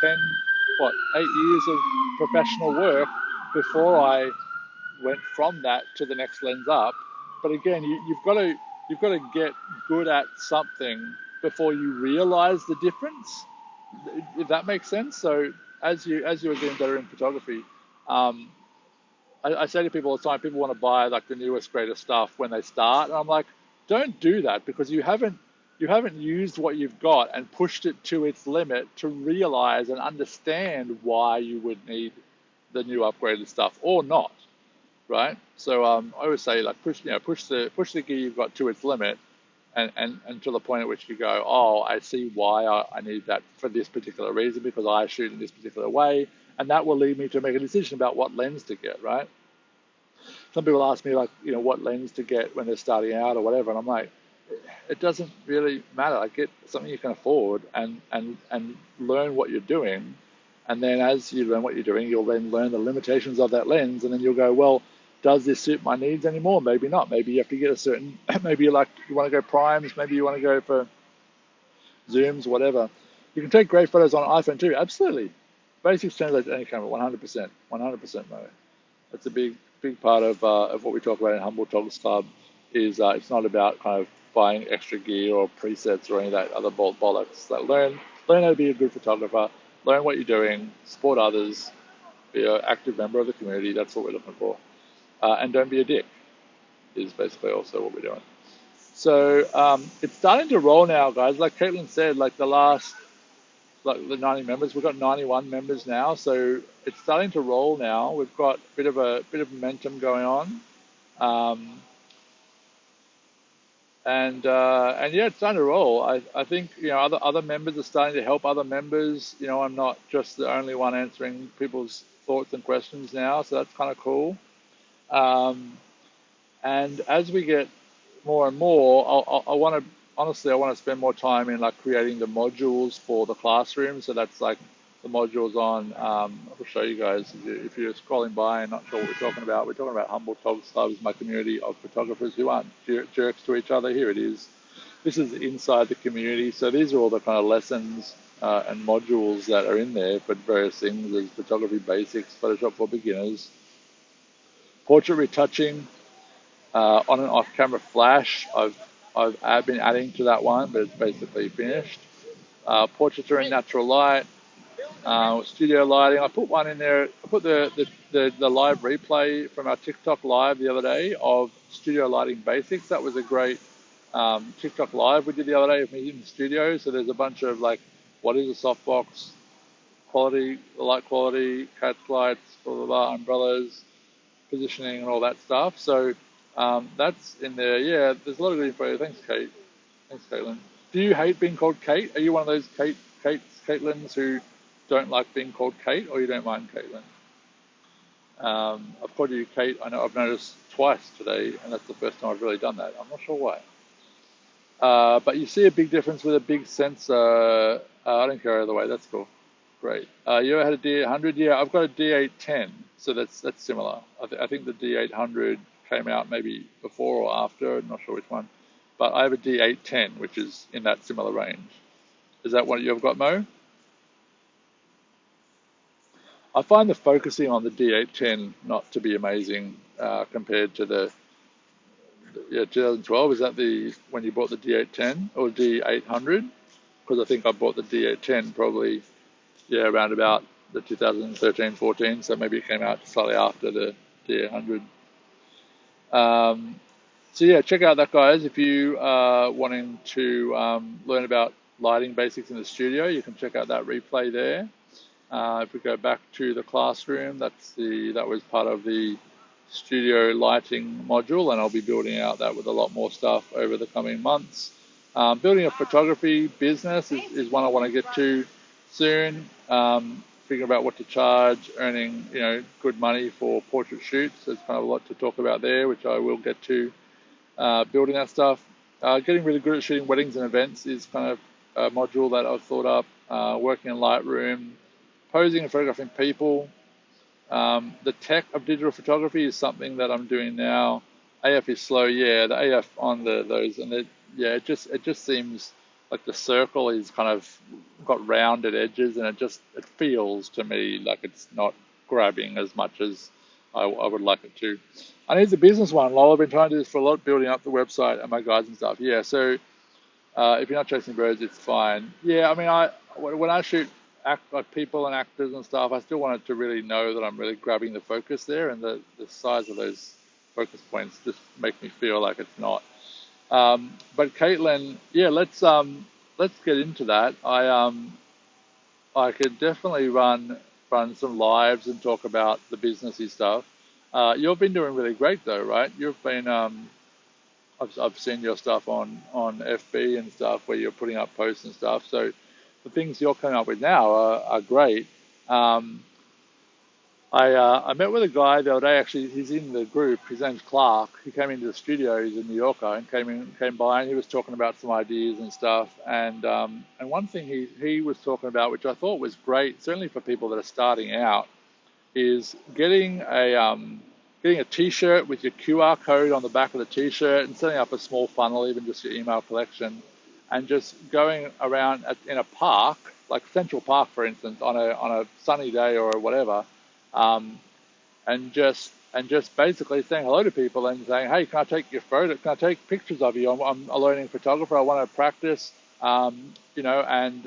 10, 8 years of professional work before I went from that to the next lens up. But again, you've got to get good at something before you realize the difference, if that makes sense. So as you are getting better in photography, um, I say to people all the time, people want to buy like the newest, greatest stuff when they start, and I'm like, don't do that, because you haven't used what you've got and pushed it to its limit to realize and understand why you would need the new upgraded stuff or not, right? So I always say, like, push the gear you've got to its limit, and to the point at which you go, oh, I see why I need that for this particular reason, because I shoot in this particular way, and that will lead me to make a decision about what lens to get, right? Some people ask me, like, what lens to get when they're starting out or whatever, and I'm like, it doesn't really matter. Like, get something you can afford, and learn what you're doing, and then as you learn what you're doing, you'll then learn the limitations of that lens, and then you'll go, well, does this suit my needs anymore? Maybe not. Maybe you have to get a certain, maybe you want to go primes, maybe you want to go for zooms, whatever. You can take great photos on an iPhone too, absolutely. Basics translate to any camera, 100%, 100%, no. That's a big part of what we talk about in Humble Toggles Club. Is it's not about kind of buying extra gear or presets or any of that other bollocks. Like, learn how to be a good photographer, learn what you're doing, support others, be an active member of the community. That's what we're looking for, and don't be a dick. Is basically also what we're doing. So it's starting to roll now, guys. Like Katelynn said, like the 90 members, we've got 91 members now, so it's starting to roll now. We've got a bit of momentum going on, um, and yeah, it's starting to roll. I think other members are starting to help other members. I'm not just the only one answering people's thoughts and questions now, so that's kind of cool. Um, and as we get more and more, I want to honestly, I want to spend more time in like creating the modules for the classroom. So that's like the modules on. I'll show you guys if you're scrolling by and not sure what we're talking about. We're talking about Humble Toggles Clubs, my community of photographers who aren't jerks to each other. Here it is. This is inside the community. So these are all the kind of lessons and modules that are in there for various things. There's photography basics, Photoshop for beginners, portrait retouching, on and off camera flash. I've been adding to that one, but it's basically finished. Portraiture in natural light, studio lighting. I put one in there. I put the live replay from our TikTok live the other day of studio lighting basics. That was a great TikTok live we did the other day of me in the studio. So there's a bunch of like, what is a softbox, quality, the light quality, catch lights, blah blah blah, umbrellas, positioning, and all that stuff. So that's in there. Yeah, there's a lot of good info. Thanks, Kate. Thanks, Katelynn. Do you hate being called Kate? Are you one of those Katelynns who don't like being called Kate, or you don't mind Katelynn? I've called you Kate. I know I've noticed twice today, and that's the first time I've really done that. I'm not sure why. But you see a big difference with a big sensor. I don't care either way. That's cool. Great. You ever had a D800? Yeah, I've got a D810, so that's similar. I think the D800 came out maybe before or after. I'm not sure which one. But I have a D810, which is in that similar range. Is that what you've got, Mo? I find the focusing on the D810 not to be amazing compared to the 2012. Is that when you bought the D810 or D800? Because I think I bought the D810 probably around about the 2013-14, so maybe it came out slightly after the D800. So yeah, check out that, guys. If you are wanting to learn about lighting basics in the studio, you can check out that replay there. If we go back to the classroom, that was part of the studio lighting module, and I'll be building out that with a lot more stuff over the coming months. Building a photography business is one I want to get to soon. Figuring about what to charge, earning good money for portrait shoots. There's kind of a lot to talk about there, which I will get to. Building that stuff. Getting really good at shooting weddings and events is kind of a module that I've thought up. Working in Lightroom, posing and photographing people. The tech of digital photography is something that I'm doing now. AF is slow, yeah. The AF on those, and it just seems like the circle is kind of got rounded edges, and it feels to me like it's not grabbing as much as I would like it to. I need the business one. Lol, I've been trying to do this for a lot, building up the website and my guides and stuff. Yeah, so if you're not chasing birds, it's fine. Yeah, I mean, when I shoot like people and actors and stuff, I still want it to really know that I'm really grabbing the focus there, and the size of those focus points just make me feel like it's not. But Katelynn, yeah, let's get into that. I could definitely run some lives and talk about the businessy stuff. You've been doing really great though, right? You've been I've seen your stuff on FB and stuff where you're putting up posts and stuff. So the things you're coming up with now are great. Um, I met with a guy the other day. Actually, he's in the group. His name's Clark. He came into the studio. He's a New Yorker and came by, and he was talking about some ideas and stuff. And one thing he was talking about, which I thought was great, certainly for people that are starting out, is getting a T-shirt with your QR code on the back of the T-shirt and setting up a small funnel, even just your email collection, and just going around in a park, like Central Park, for instance, on a sunny day or whatever, um, and just basically saying hello to people and saying, hey, can I take your photo? Can I take pictures of you? I'm a learning photographer. I want to practice. And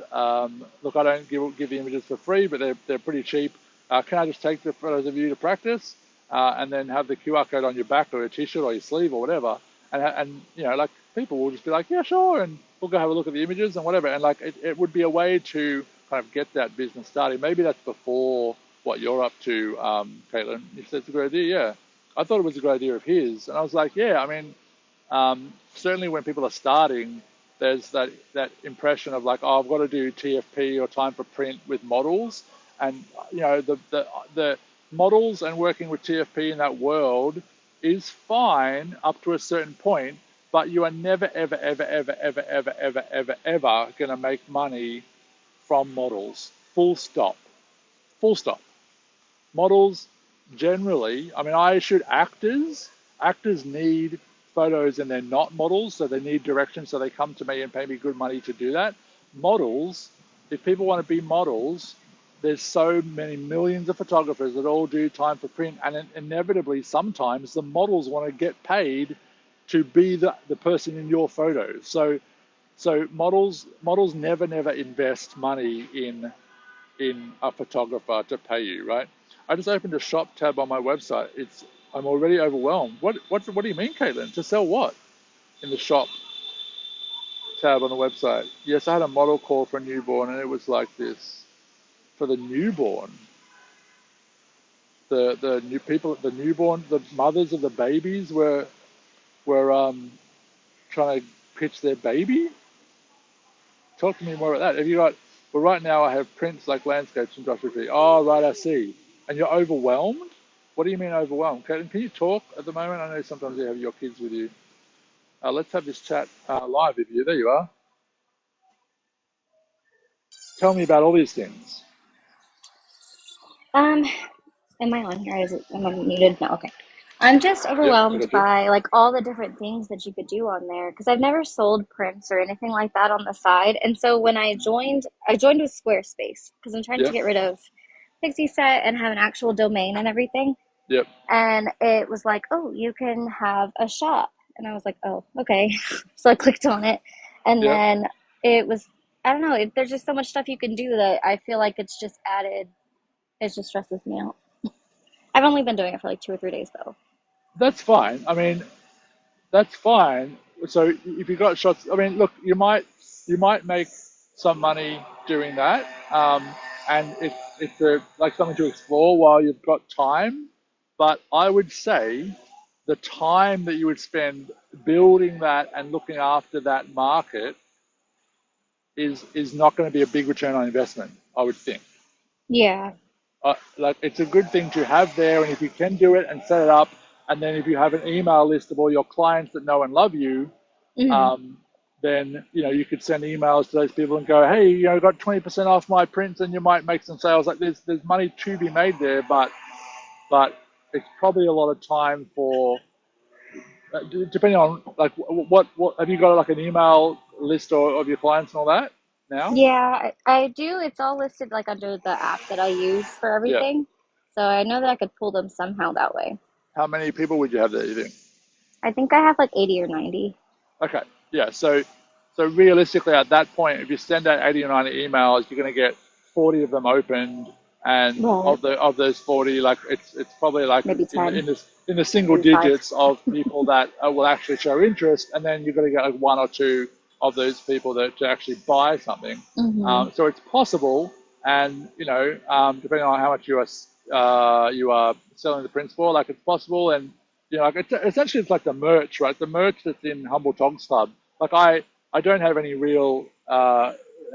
look, I don't give the images for free, but they're pretty cheap. Can I just take the photos of you to practice, and then have the QR code on your back or your T-shirt or your sleeve or whatever, and like people will just be like, yeah, sure, and we'll go have a look at the images and whatever, and like it would be a way to kind of get that business started. Maybe that's before what you're up to, Katelynn. You said it's a great idea, yeah. I thought it was a great idea of his, and I was like, yeah, I mean, certainly when people are starting, there's that impression of like, oh, I've got to do TFP or time for print with models, and the models and working with TFP in that world is fine up to a certain point, but you are never ever ever ever ever ever ever ever ever going to make money from models. Full stop. Full stop. Models generally, I mean, I shoot actors. Actors need photos and they're not models, so they need direction, so they come to me and pay me good money to do that. Models, if people want to be models, there's so many millions of photographers that all do time for print, and inevitably sometimes the models want to get paid to be the person in your photos. So models never invest money in a photographer to pay you, right? I just opened a shop tab on my website. I'm already overwhelmed. What do you mean, Katelynn? To sell what in the shop tab on the website? Yes, I had a model call for a newborn, and it was like this for the newborn. The new people, the newborn, the mothers of the babies were trying to pitch their baby. Talk to me more about that. Have you got? Well, right now I have prints like landscapes and photography. Oh, right, I see. And you're overwhelmed? What do you mean overwhelmed? Katelynn, can you talk at the moment? I know sometimes you have your kids with you. Let's have this chat live with you. There you are. Tell me about all these things. Um, am I on here? Am I muted? No, okay. I'm just Yep, I overwhelmed got you. by like all the different things that you could do on there because I've never sold prints or anything like that on the side. And so when I joined with Squarespace because I'm trying to Yep, get rid of Pixie Set and have an actual domain and everything. yep, And it was like, oh, you can have a shop. And I was like, oh, okay. So I clicked on it. And yep. then it was, I don't know, there's just so much stuff you can do that I feel like it's just added, it just stresses me out. I've only been doing it for like 2 or 3 days though. That's fine. I mean, that's fine. So if you got shots, I mean, look, you might make some money doing that, and it's like something to explore while you've got time. But I would say the time that you would spend building that and looking after that market is not going to be a big return on investment, I would think. Yeah. Like it's a good thing to have there, and if you can do it and set it up, and then if you have an email list of all your clients that know and love you, Hmm. um, then you could send emails to those people and go, hey, got 20% off my prints, and you might make some sales. Like there's money to be made there, but it's probably a lot of time for depending on like what have you got, like an email list of your clients and all that now? Yeah, I do. It's all listed like under the app that I use for Yeah. everything. So I know that I could pull them somehow that way. How many people would you have there, you think? I think I have like 80 or 90. Okay. Yeah. So realistically, at that point, if you send out 80 or 90 emails, you're going to get 40 of them opened, and Right. of those 40, like it's probably like Maybe in 10, the single maybe 5. digits of people that will actually show interest, and then you're going to get like one or two of those people that to actually buy something. Mm-hmm. So it's possible, and depending on how much you are selling the prints for, like it's possible, and like essentially it's like the merch, right? The merch that's in Humble Togs Club. Like I don't have any real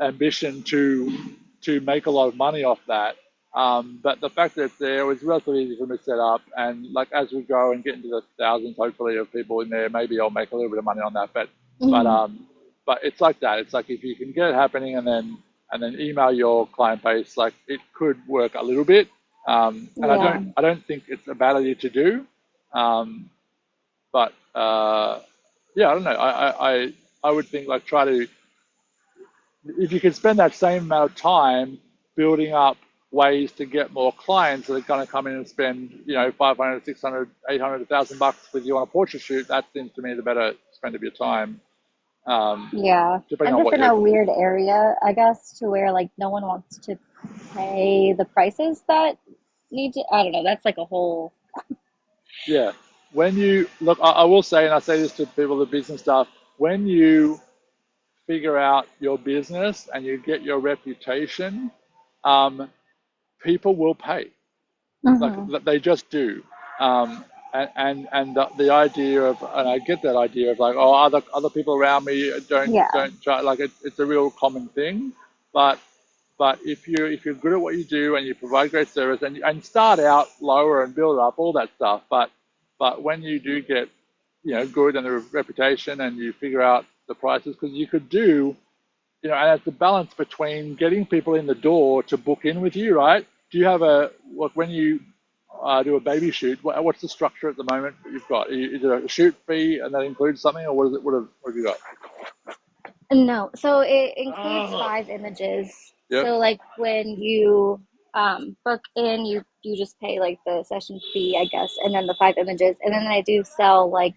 ambition to make a lot of money off that. But the fact that it's there was relatively easy for me to set up, and like as we go and get into the thousands, hopefully, of people in there, maybe I'll make a little bit of money on that. But Mm-hmm. but it's like that. It's like if you can get it happening, and then email your client base, like it could work a little bit. And Yeah. I don't think it's a bad idea to do. Um, but yeah, I don't know. I would think like try to, if you can spend that same amount of time building up ways to get more clients that are going to come in and spend 500, 600, 800, $1,000 with you on a portrait shoot, that seems to me the better spend of your time. Um, Yeah. depending I'm on just what in you're. a weird area, I guess, to where like no one wants to pay the prices that need to. I don't know. That's like a whole. Yeah. When you look, I will say, and I say this to people, the business stuff, when you figure out your business and you get your reputation, um, people will pay. Like Hmm. they just do. And the idea of, and I get that idea of like, oh, other people around me Yeah. don't try, like it's a real common thing. But if you're good at what you do and you provide great service and start out lower and build up all that stuff, but when you do get good and the reputation and you figure out the prices, because you could do, and it's a balance between getting people in the door to book in with you, right? Do you have when you do a baby shoot, what's the structure at the moment that you've got? Is it a shoot fee and that includes something, or what have you got? No, so it includes Oh, 5 images. yep, So like when you book in, you just pay like the session fee, I guess, and then the 5 images, and then I do sell like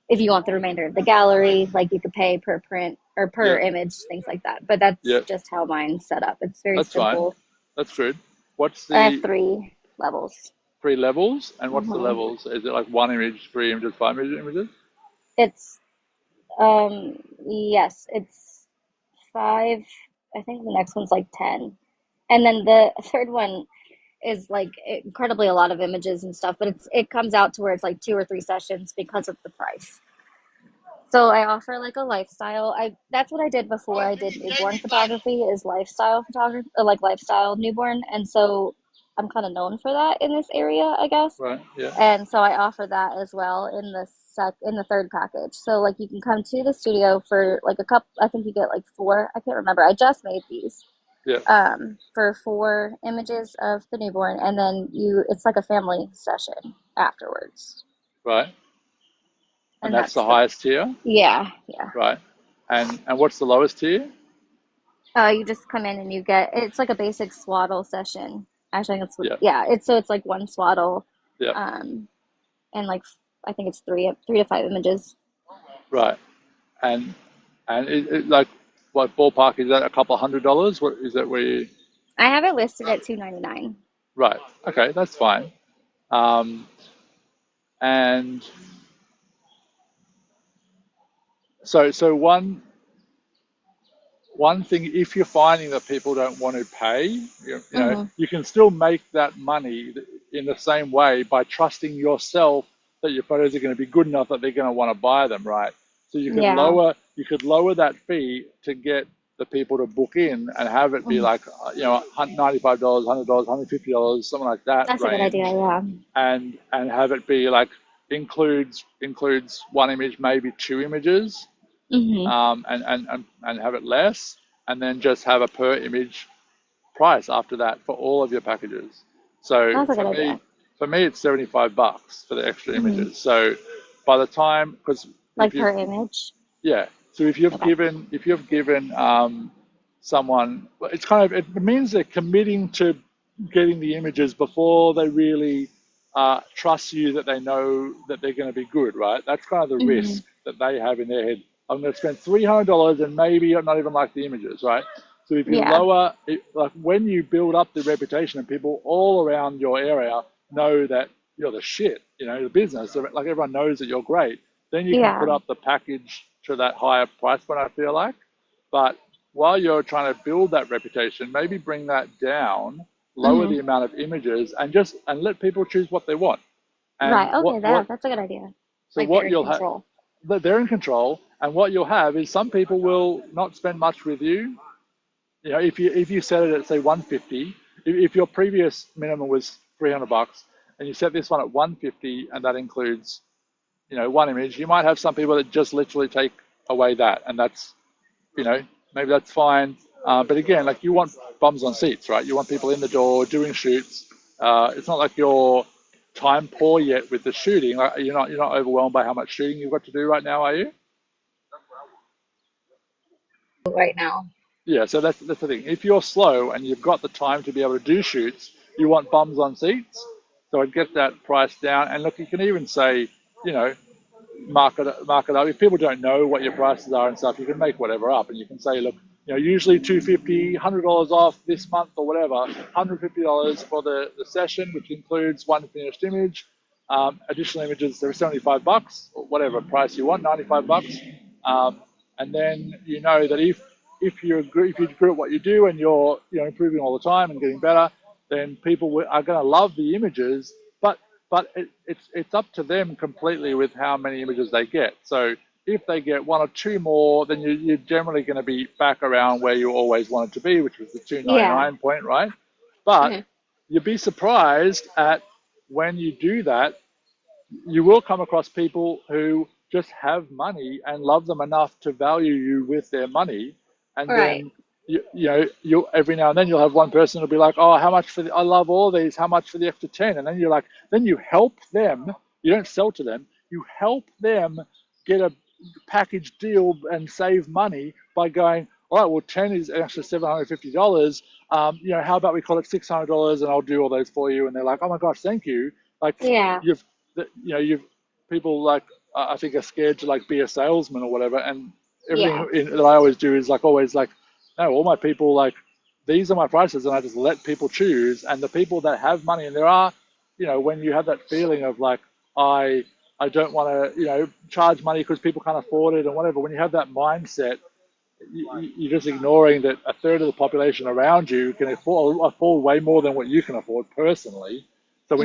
if you want the remainder of the gallery, like you could pay per print or per yep, image, things like that. But that's yep. just how mine's set up. It's very That's fine. simple. That's good. What's I have the 3 levels. 3 levels, and what's the Hmm. levels? Is it like 1 image, 3 images, 5 images? It's yes, it's 5. I think the next one's like 10. And then the third one is like incredibly a lot of images and stuff, but it comes out to where it's like 2 or 3 sessions because of the price. So I offer like a lifestyle. I That's what I did before I did newborn photography is lifestyle photography, or like lifestyle newborn, and so I'm kind of known for that in this area, I guess. Right. Yeah. And so I offer that as well in the third package. So like you can come to the studio for like a couple. I think you get like 4. I can't remember. I just made these Yeah. for 4 images of the newborn, and then it's like a family session afterwards, Right. And and that's that's the the highest tier. yeah. Right. And what's the lowest tier? You just come in and you get it's like a basic swaddle session. Actually, I think Yeah. it's like one swaddle, Yeah. um, and like I think it's 3 to 5 images. Right. And like what ballpark is that? A couple of $100? What is that? Where you? I have it listed at 299. Right. Okay, that's fine. Um, and so one thing, if you're finding that people don't want to pay, Mm-hmm. you can still make that money in the same way by trusting yourself that your photos are going to be good enough that they're going to want to buy them, right? So Yeah. you could lower that fee to get the people to book in and have it be Hmm. like $95, $100, $150, something like that That's a good idea. range, Yeah. and have it be like includes 1 image, maybe 2 images, Mm-hmm. and have it less, and then just have a per image price after that for all of your packages. So That's a good idea. for me, it's $75 for the extra Hmm. images. So by the time, because if Like you, per image. yeah, So Okay. if you've given someone, it's kind of, it means they're committing to getting the images before they really trust you that they know that they're going to be good, right? That's kind of the Hmm. risk that they have in their head. I'm going to spend $300 and maybe not even like the images, right? So if you Yeah. lower it, like when you build up the reputation and people all around your area know that you're the shit, you know, the business, like everyone knows that you're great, then you can Yeah. put up the package to that higher price point, I feel like. But while you're trying to build that reputation, maybe bring that down, lower Hmm. the amount of images, and just and let people choose what they want. And Right. Okay. That's a good idea. so Like they're what in you'll have, control. they're in control, and what you'll have is some people will not spend much with you. You know, if you set it at say 150, if your previous minimum was $300 and you set this one at 150, and that includes, you know, one image, you might have some people that just literally take away that, and that's, you know, maybe that's fine. But again, like you want bums on seats, right? You want people in the door doing shoots. It's not like you're time poor yet with the shooting. Like you're not overwhelmed by how much shooting you've got to do right now, are you? Right now. Yeah, so that's the thing. If you're slow and you've got the time to be able to do shoots, you want bums on seats. So I'd get that price down. And look, you can even say, you know, mark it up. If people don't know what your prices are and stuff, you can make whatever up, and you can say, look, you know, usually 250, $100 off this month or whatever, $150 for the session, which includes one finished image. Additional images, they're $75 or whatever price you want, $95. And then you know that if you're good at what you do and you're, you know, improving all the time and getting better, then people are going to love the images. But it's up to them completely with how many images they get. So if they get one or two more, then you're generally going to be back around where you always wanted to be, which was the Yeah. 299 point, right? But Hmm. you'd be surprised at when you do that, you will come across people who just have money and love them enough to value you with their money, and Right. then you know you every now and then you'll have one person who'll be like, oh, how much for I love all these, how much for the extra 10? And then you're like, then you help them. You don't sell to them, you help them get a package deal and save money by going, all right, well, 10 is an extra $750. You know, how about we call it $600 and I'll do all those for you? And they're like, oh my gosh, thank you. Like Yeah. you've you know, you've people like I think are scared to like be a salesman or whatever, and Yeah. everything that I always do is like always like, no, all my people like these are my prices, and I just let people choose, and the people that have money, and there are, you know, when you have that feeling of like I I don't want to, you know, charge money because people can't afford it and whatever. When you have that mindset, you're just ignoring that a third of the population around you can afford way more than what you can afford personally. So Hmm.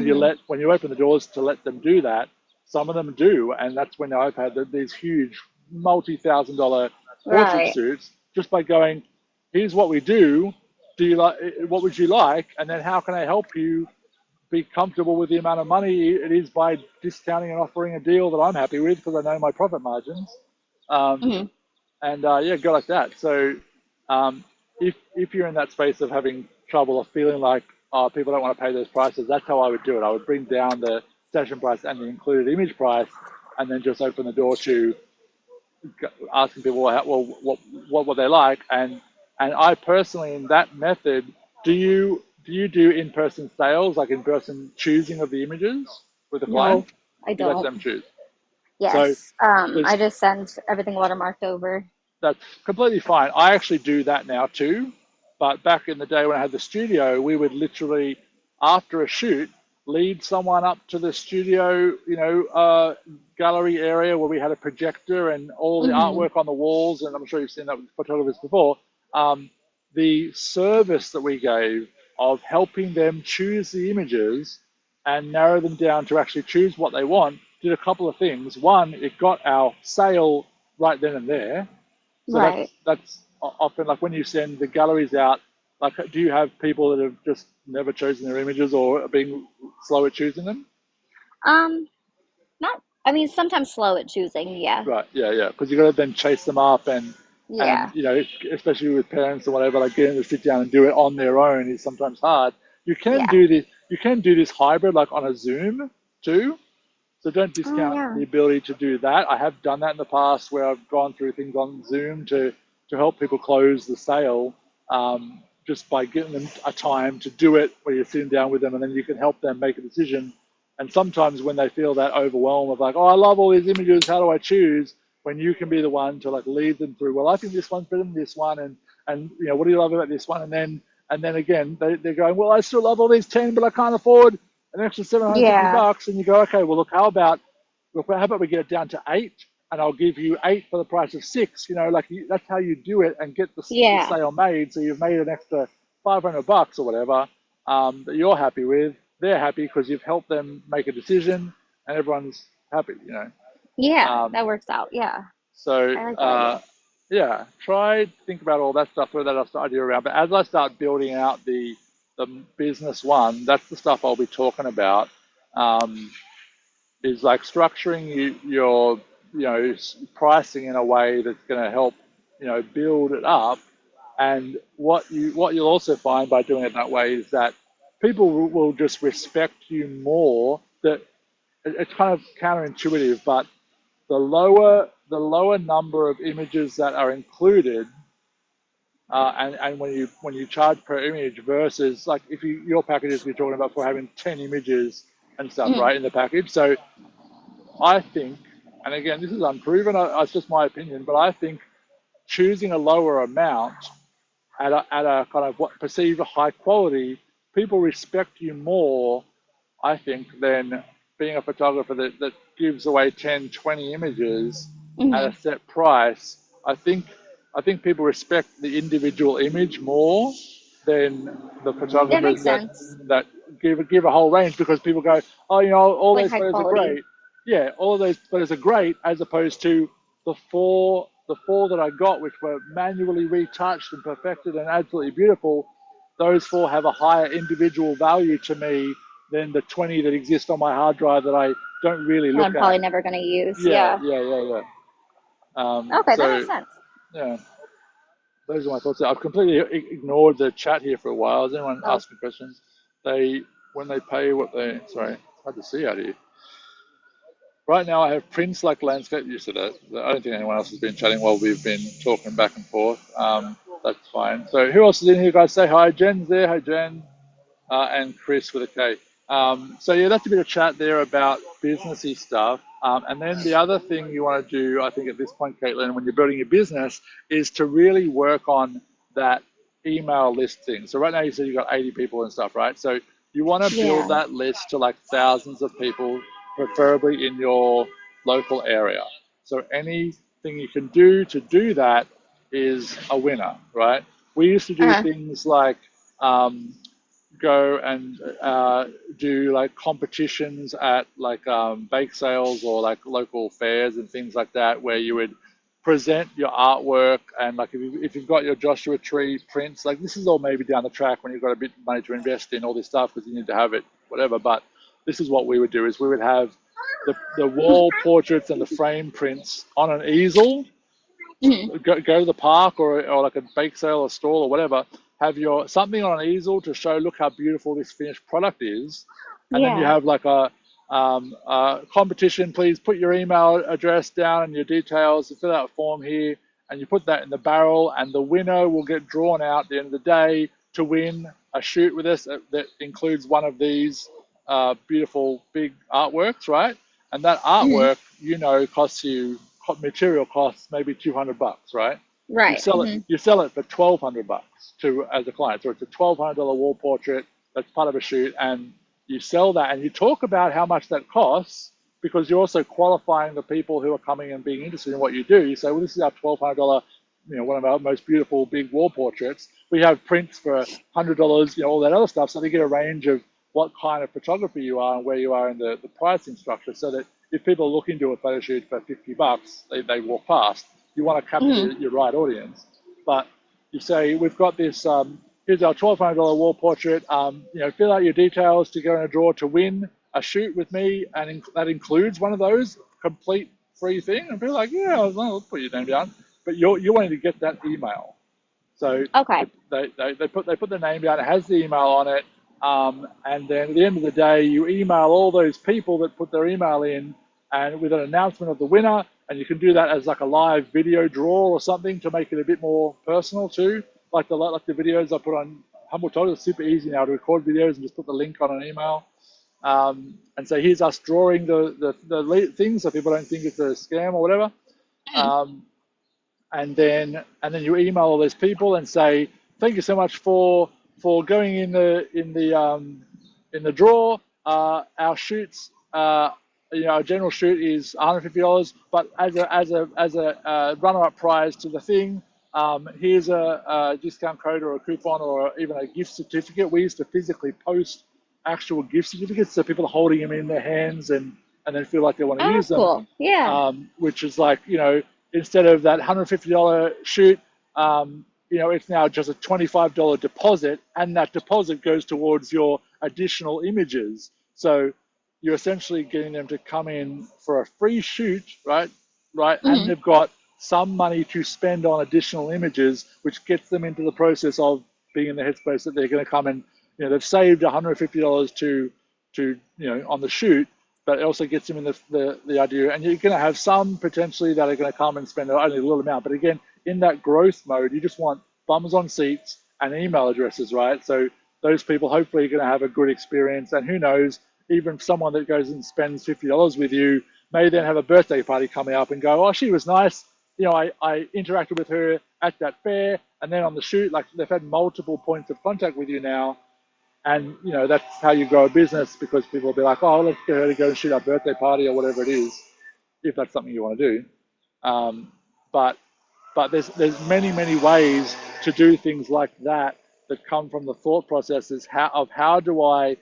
when you open the doors to let them do that, some of them do, and that's when I've had these huge multi-thousand-dollar portrait Right. suits just by going, here's what we do. Do you like? What would you like? And then how can I help you be comfortable with the amount of money it is by discounting and offering a deal that I'm happy with because I know my profit margins. Um, Hmm. and yeah, go like that. So if you're in that space of having trouble or feeling like people don't want to pay those prices, that's how I would do it. I would bring down the session price and the included image price, and then just open the door to asking people, well, what would they like? And I personally, in that method, do you do in person sales, like in person choosing of the images with the client? No, I You let don't. them choose. So Yes. I there's just send everything watermarked over. that's completely fine. I actually do that now too. But back in the day when I had the studio, we would literally, after a shoot, lead someone up to the studio, you know, gallery area where we had a projector and all the Hmm. artwork on the walls. And I'm sure you've seen that with photographers before. Um, the service that we gave of helping them choose the images and narrow them down to actually choose what they want did a couple of things. One, it got our sale right then and there, so Right. that's often like when you send the galleries out. Like, do you have people that have just never chosen their images or are being slow at choosing them? Um, Not, I mean, sometimes slow at choosing. Yeah. Right. Yeah. Yeah. Because you got to then chase them up and Yeah. you know, especially with parents or whatever, like getting them to sit down and do it on their own is sometimes hard. You can Yeah. do this. You can do this hybrid, like on a Zoom too. So don't Oh discount yeah. the ability to do that. I have done that in the past where I've gone through things on Zoom to help people close the sale, just by giving them a time to do it where you're sitting down with them, and then you can help them make a decision. And sometimes when they feel that overwhelm of like, oh, I love all these images, how do I choose? When you can be the one to like lead them through, well, I think this one's better than this one, and what do you love about this one? And then again, they're going, well, I still love all these 10, but I can't afford an extra 750 Yeah. bucks. And you go, okay, well, look, how about we get it down to 8, and I'll give you 8 for the price of 6. Like that's how you do it and get the Yeah. sale made. So you've made an extra 500 bucks or whatever, that you're happy with. They're happy because you've helped them make a decision, and everyone's happy. Yeah. Um, That works out. Yeah. so I like that idea. yeah, try think about all that stuff, throw that idea around. But as I start building out the business one, that's the stuff I'll be talking about. Um, is like structuring your pricing in a way that's going to help build it up. And what you'll also find by doing it that way is that people will just respect you more. That it's kind of counterintuitive, but the lower number of images that are included, and when you charge per image versus like if your packages you're talking about for having 10 images and stuff, Mm. right, in the package. So I think, and again, this is unproven, it's just my opinion, but I think choosing a lower amount at a kind of what perceived high quality, people respect you more, I think, than being a photographer that gives away 10, 20 images at a Hmm. set price. I think people respect the individual image more than the That photographers makes that sense. that give a whole range, because people go, oh, all It's like those high photos are quality. great. Yeah, all of those photos are great, as opposed to the four that I got, which were manually retouched and perfected and absolutely beautiful. Those four have a higher individual value to me than the 20 that exist on my hard drive that I don't really And I'm look at. probably never going to use. Yeah, Yeah. yeah, yeah, yeah. Okay, that So makes sense. yeah, those are my thoughts. I've completely ignored the chat here for a while. Is anyone Oh, asking questions? They when they pay what they sorry, it's hard to see out here. Right now, I have Prince like landscape. You said that. I don't think anyone else has been chatting while we've been talking back and forth. That's fine. So who else is in here, guys? Say hi. Jen's there. Hi, Jen. And Chris with a K. So yeah, that's a bit of chat there about businessy stuff. And then the other thing you want to do, I think, at this point, Katelynn, when you're building your business, is to really work on that email list thing. So right now you said you've got 80 people and stuff, right? So you want to build yeah. that list to like thousands of people, preferably in your local area. So anything you can do to do that is a winner, right? We used to do Uh-huh. things like go and do like competitions at like bake sales or like local fairs and things like that, where you would present your artwork. And like if you've got your Joshua Tree prints, like this is all maybe down the track when you've got a bit of money to invest in all this stuff because you need to have it, whatever. But this is what we would do: is we would have the wall portraits and the frame prints on an easel. Hmm. Go to the park or like a bake sale or stall or whatever, have your something on an easel to show, look how beautiful this finished product is. And then you Yeah. have like a competition. Please put your email address down and your details, fill out a form here, and you put that in the barrel, and the winner will get drawn out at the end of the day to win a shoot with us that includes one of these beautiful big artworks, right? And that Hmm. artwork, costs you, material costs maybe 200 bucks, right? You Right. sell it Hmm. you sell it for 1,200 bucks to as a client. So it's a $1,200 wall portrait that's part of a shoot, and you sell that and you talk about how much that costs, because you're also qualifying the people who are coming and being interested in what you do. You say, well, this is our $1,200, one of our most beautiful big wall portraits. We have prints for $100, all that other stuff. So they get a range of what kind of photography you are and where you are in the pricing structure, so that if people are looking to do a photo shoot for 50 bucks, they walk past. You want to capture Hmm. your right audience. But you say, we've got this, here's our $1,200 wall portrait, fill out your details to go in a draw to win a shoot with me, and that includes one of those, complete free thing. And be like, yeah, I'll put your name down. But you're wanting to get that email. So Okay. they put their name down. It has the email on it. And then at the end of the day, you email all those people that put their email in, and with an announcement of the winner. And you can do that as like a live video draw or something to make it a bit more personal too. Like the videos I put on Humble Total, it's super easy now to record videos and just put the link on an email. And so here's us drawing the things so people don't think it's a scam or whatever. Mm. Um, and then you email all those people and say thank you so much for going in the draw. Our shoots, our general shoot is $150, but as a runner-up prize to the thing, here's a discount code or a coupon or even a gift certificate. We used to physically post actual gift certificates so people are holding them in their hands and then feel like they want to Oh, use that's them, cool. Yeah. which is like, instead of that $150 shoot, it's now just a $25 deposit, and that deposit goes towards your additional images. So you're essentially getting them to come in for a free shoot, right? Right, and Hmm. they've got some money to spend on additional images, which gets them into the process of being in the headspace that they're going to come and, they've saved $150 to on the shoot, but it also gets them in the idea. And you're going to have some potentially that are going to come and spend only a little amount. But again, in that growth mode, you just want bums on seats and email addresses, right? So those people hopefully are going to have a good experience. And who knows, even someone that goes and spends $50 with you may then have a birthday party coming up and go, oh, she was nice. I interacted with her at that fair. And then on the shoot, like they've had multiple points of contact with you now, and that's how you grow a business, because people will be like, oh, let's get her to go and shoot our birthday party or whatever it is, if that's something you want to do. Um, but but there's many ways to do things like that come from the thought processes how do I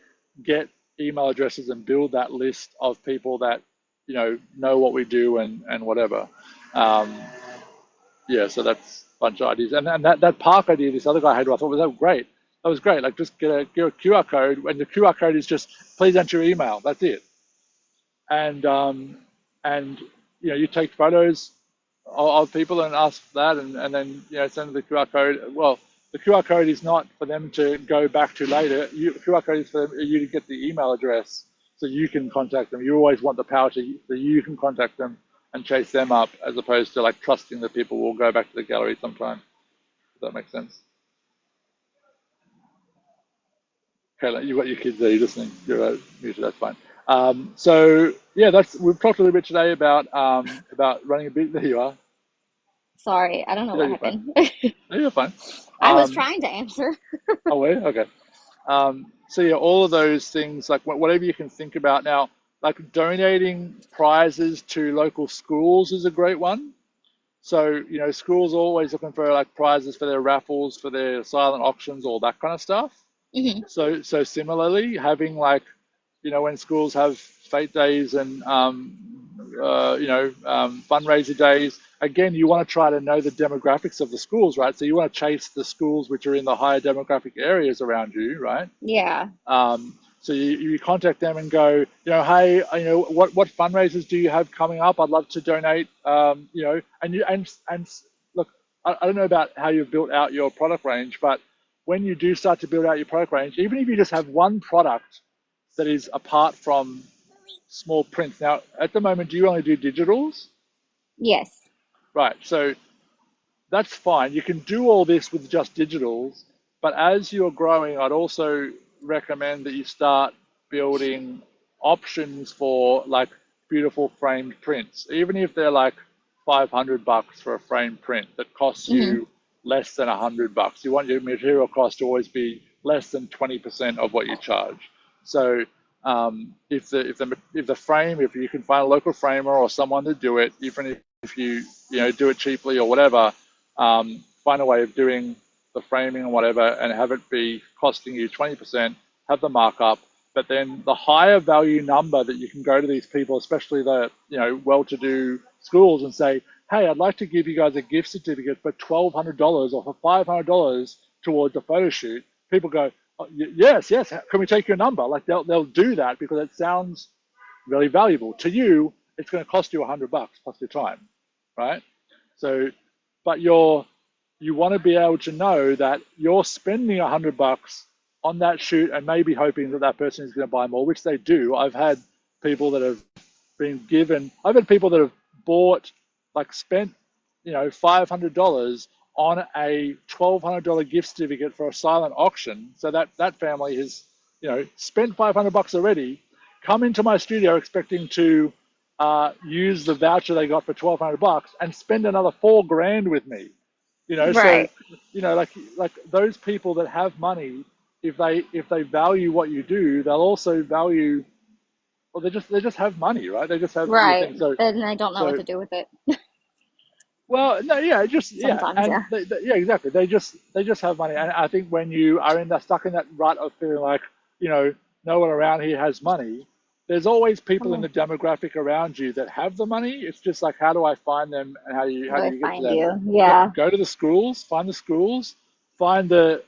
get email addresses and build that list of people that know what we do and whatever. Um, yeah, so that's a bunch of ideas. And that park idea, this other guy had, I thought was that great. That was great. Like just get a QR code, and the QR code is just please enter your email. That's it. And you take photos of people and ask that, and then send the QR code. Well, the QR code is not for them to go back to later. The QR code is for you to get the email address so you can contact them. You always want the power so you can contact them and chase them up, as opposed to like trusting that people will go back to the gallery sometime. Does that make sense? Okay, like you've got your kids there. You're listening. You're muted. That's fine. So yeah, we've talked a little bit today about running a business. There you are. Sorry, I don't know Yeah, what you're fine. happened. No, you're fine. I was Um, trying to answer. oh, wait, okay. So yeah, all of those things, like whatever you can think about now, like donating prizes to local schools is a great one. So schools are always looking for like prizes for their raffles, for their silent auctions, all that kind of stuff. Hmm. So similarly, having like, when schools have fete days and fundraiser days, again, you want to try to know the demographics of the schools, right? So you want to chase the schools which are in the higher demographic areas around you, right? Yeah. So you contact them and go, hey, what fundraisers do you have coming up? I'd love to donate. And look, I don't know about how you've built out your product range, but when you do start to build out your product range, even if you just have one product that is apart from small prints. Now, at the moment, do you only do digitals? Yes. Right. So that's fine. You can do all this with just digitals, but as you're growing, I'd also recommend that you start building options for like beautiful framed prints, even if they're like $500 for a framed print that costs Hmm. you less than $100. You want your material cost to always be less than 20% of what you charge. So if the frame, if you can find a local framer or someone to do it, even if you do it cheaply or whatever, find a way of doing the framing and whatever, and have it be costing you 20%, have the markup, but then the higher value number that you can go to these people, especially the well-to-do schools, and say, hey, I'd like to give you guys a gift certificate for $1,200 or for $500 towards a photo shoot. People go, oh, yes, yes, can we take your number? Like they'll do that because it sounds really valuable. To you, it's going to cost you $100 plus your time, right? So, but you want to be able to know that you're spending $100 on that shoot and maybe hoping that that person is going to buy more, which they do. I've had people that have been given, I've had people that have bought, like spent, $500 on a $1,200 gift certificate for a silent auction. So that family has, spent $500 already, come into my studio expecting to use the voucher they got for $1,200 and spend another $4,000 with me. So Right. like those people that have money, if they value what you do, they'll also value. Well, they just have money, right? They just have your Right. thing. So And I don't know what so to do with it well, no, yeah, just yeah, sometimes. and Yeah. yeah, exactly. They just have money, and I think when you are stuck in that rut of feeling like you know no one around here has money, there's always people in How the demographic around you that have the money. It's just like how do I find them, and how do do I you get to find them? you? Yeah. Go to the schools, find the schools, find the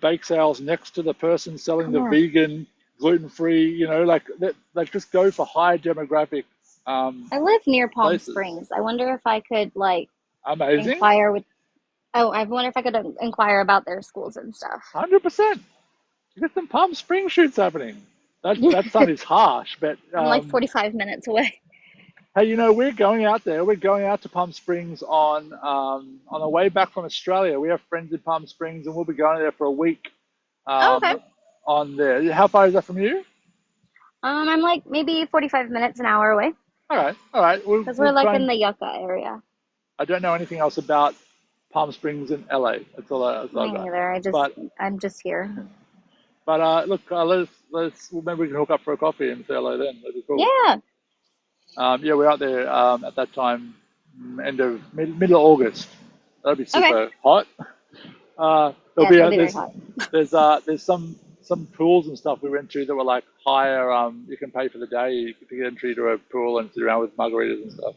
bake sales next to the person selling Come the on. vegan, gluten free. Like that, like just go for high demographic um, I live near Palm places. Springs. I wonder if I could like Amazing. inquire with. Oh, I wonder if I could inquire about their schools and stuff. 100%. You got some Palm Springs shoots happening. That sun is harsh, but I'm like 45 minutes away. hey, we're going out there. We're going out to Palm Springs on the way back from Australia. We have friends in Palm Springs, and we'll be going there for a week. Oh, okay. On there. How far is that from you? I'm like maybe 45 minutes, an hour away, All right, all right. We'll because we're we'll like try in and. the Yucca area. I don't know anything else about Palm Springs in LA. That's all I Me got. neither. But I'm just here. look, let's maybe we can hook up for a coffee and say hello then. That'd be cool. Yeah. Yeah, we're out there at that time, end of middle of August. That'll be Okay. super hot. There'll Yes, be it'll be very hot. there's some pools and stuff we went to that were like higher. You can pay for the day. You can get entry to a pool and sit around with margaritas and stuff.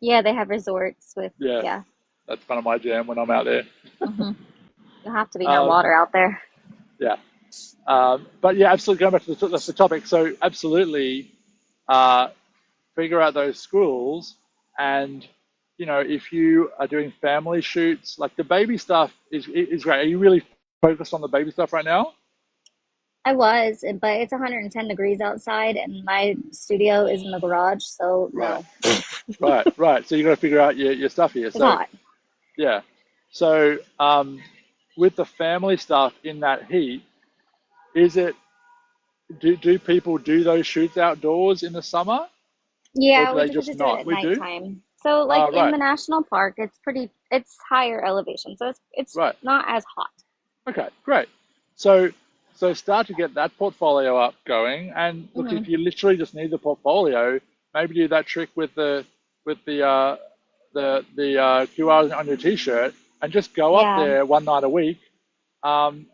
Yeah, they have resorts with, Yeah, yeah. that's kind of my jam when I'm out there. hmm You'll have to be near Um, water out there. yeah, but yeah, absolutely. Going back to the topic, so absolutely. Uh, Figure out those schools, and if you are doing family shoots, like the baby stuff is great. Are you really focused on the baby stuff right now? I was, but it's 110 degrees outside, and my studio is in the garage, so Right, no, right. So you got to figure out your stuff here. it's So hot. yeah, so with the family stuff in that heat, is it do people do those shoots outdoors in the summer, or Yeah, do we they just have just to do it not? at We do. nighttime. So, like in Right, the national park, it's higher elevation, so it's right. not as hot. Okay, great. So so start to get that portfolio up going. And look, if hmm you literally just need the portfolio, maybe do that trick with the QR on your t-shirt and just go up Yeah, there one night a week,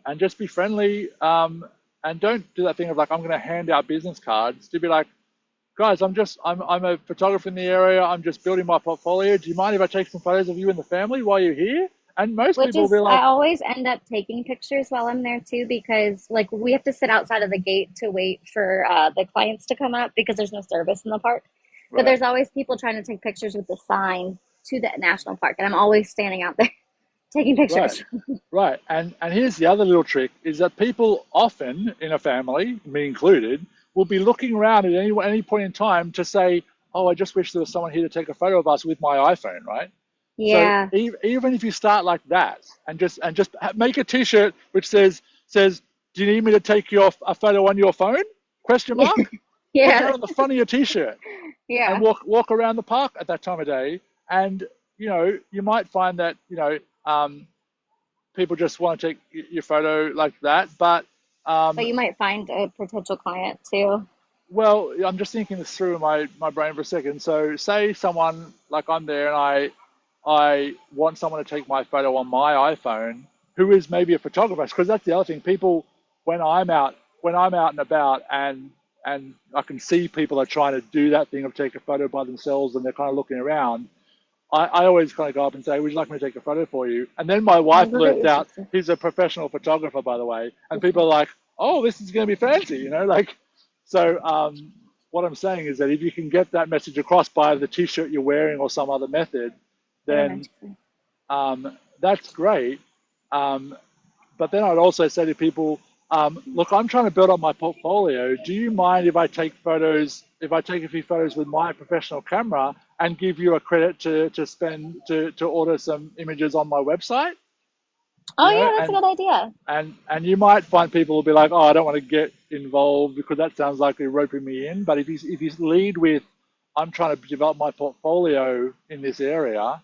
and just be friendly, and don't do that thing of like I'm going to hand out business cards. To be like, guys, I'm a photographer in the area. I'm just building my portfolio. Do you mind if I take some photos of you and the family while you're here? And most which people will is be I like, always end up taking pictures while I'm there too because like we have to sit outside of the gate to wait for the clients to come up because there's no service in the park. But right. there's always people trying to take pictures with the sign to the national park, and I'm always standing out there taking Right, pictures. right. And here's the other little trick is that people often in a family, me included, will be looking around at any point in time to say, "Oh, I just wish there was someone here to take a photo of us with my iPhone," right? So Yeah, even if you start like that and just make a T-shirt which says, "Do you need me to take a photo on your phone?" Question yeah, mark. Put that yeah, on the front of your T-shirt and yeah. walk around the park at that time of day, and you might find that people just want to take your photo like that. But But you might find a potential client too. well, I'm just thinking this through in my brain for a second. So say someone like I'm there and I want someone to take my photo on my iPhone who is maybe a photographer, because that's the other thing. People when I'm out and about, and I can see people are trying to do that thing of take a photo by themselves and they're kind of looking around. I always kind of go up and say, "Would you like me to take a photo for you?" And then my I'll wife go get blurts your out, sister. "He's a professional photographer, by the way." And people Sister. are like, "Oh, this is going to be fancy," like. So what I'm saying is that if you can get that message across by the T-shirt you're wearing or some other method, They're then romantic. that's great. Um, but then I'd also say to people, look, I'm trying to build up my portfolio. Do you mind if I take photos, if I take a few photos with my professional camera and give you a credit to spend to order some images on my website? Oh You know, yeah, that's a good idea. and you might find people will be like, oh, I don't want to get involved because that sounds like you're roping me in. But if you lead with, I'm trying to develop my portfolio in this area,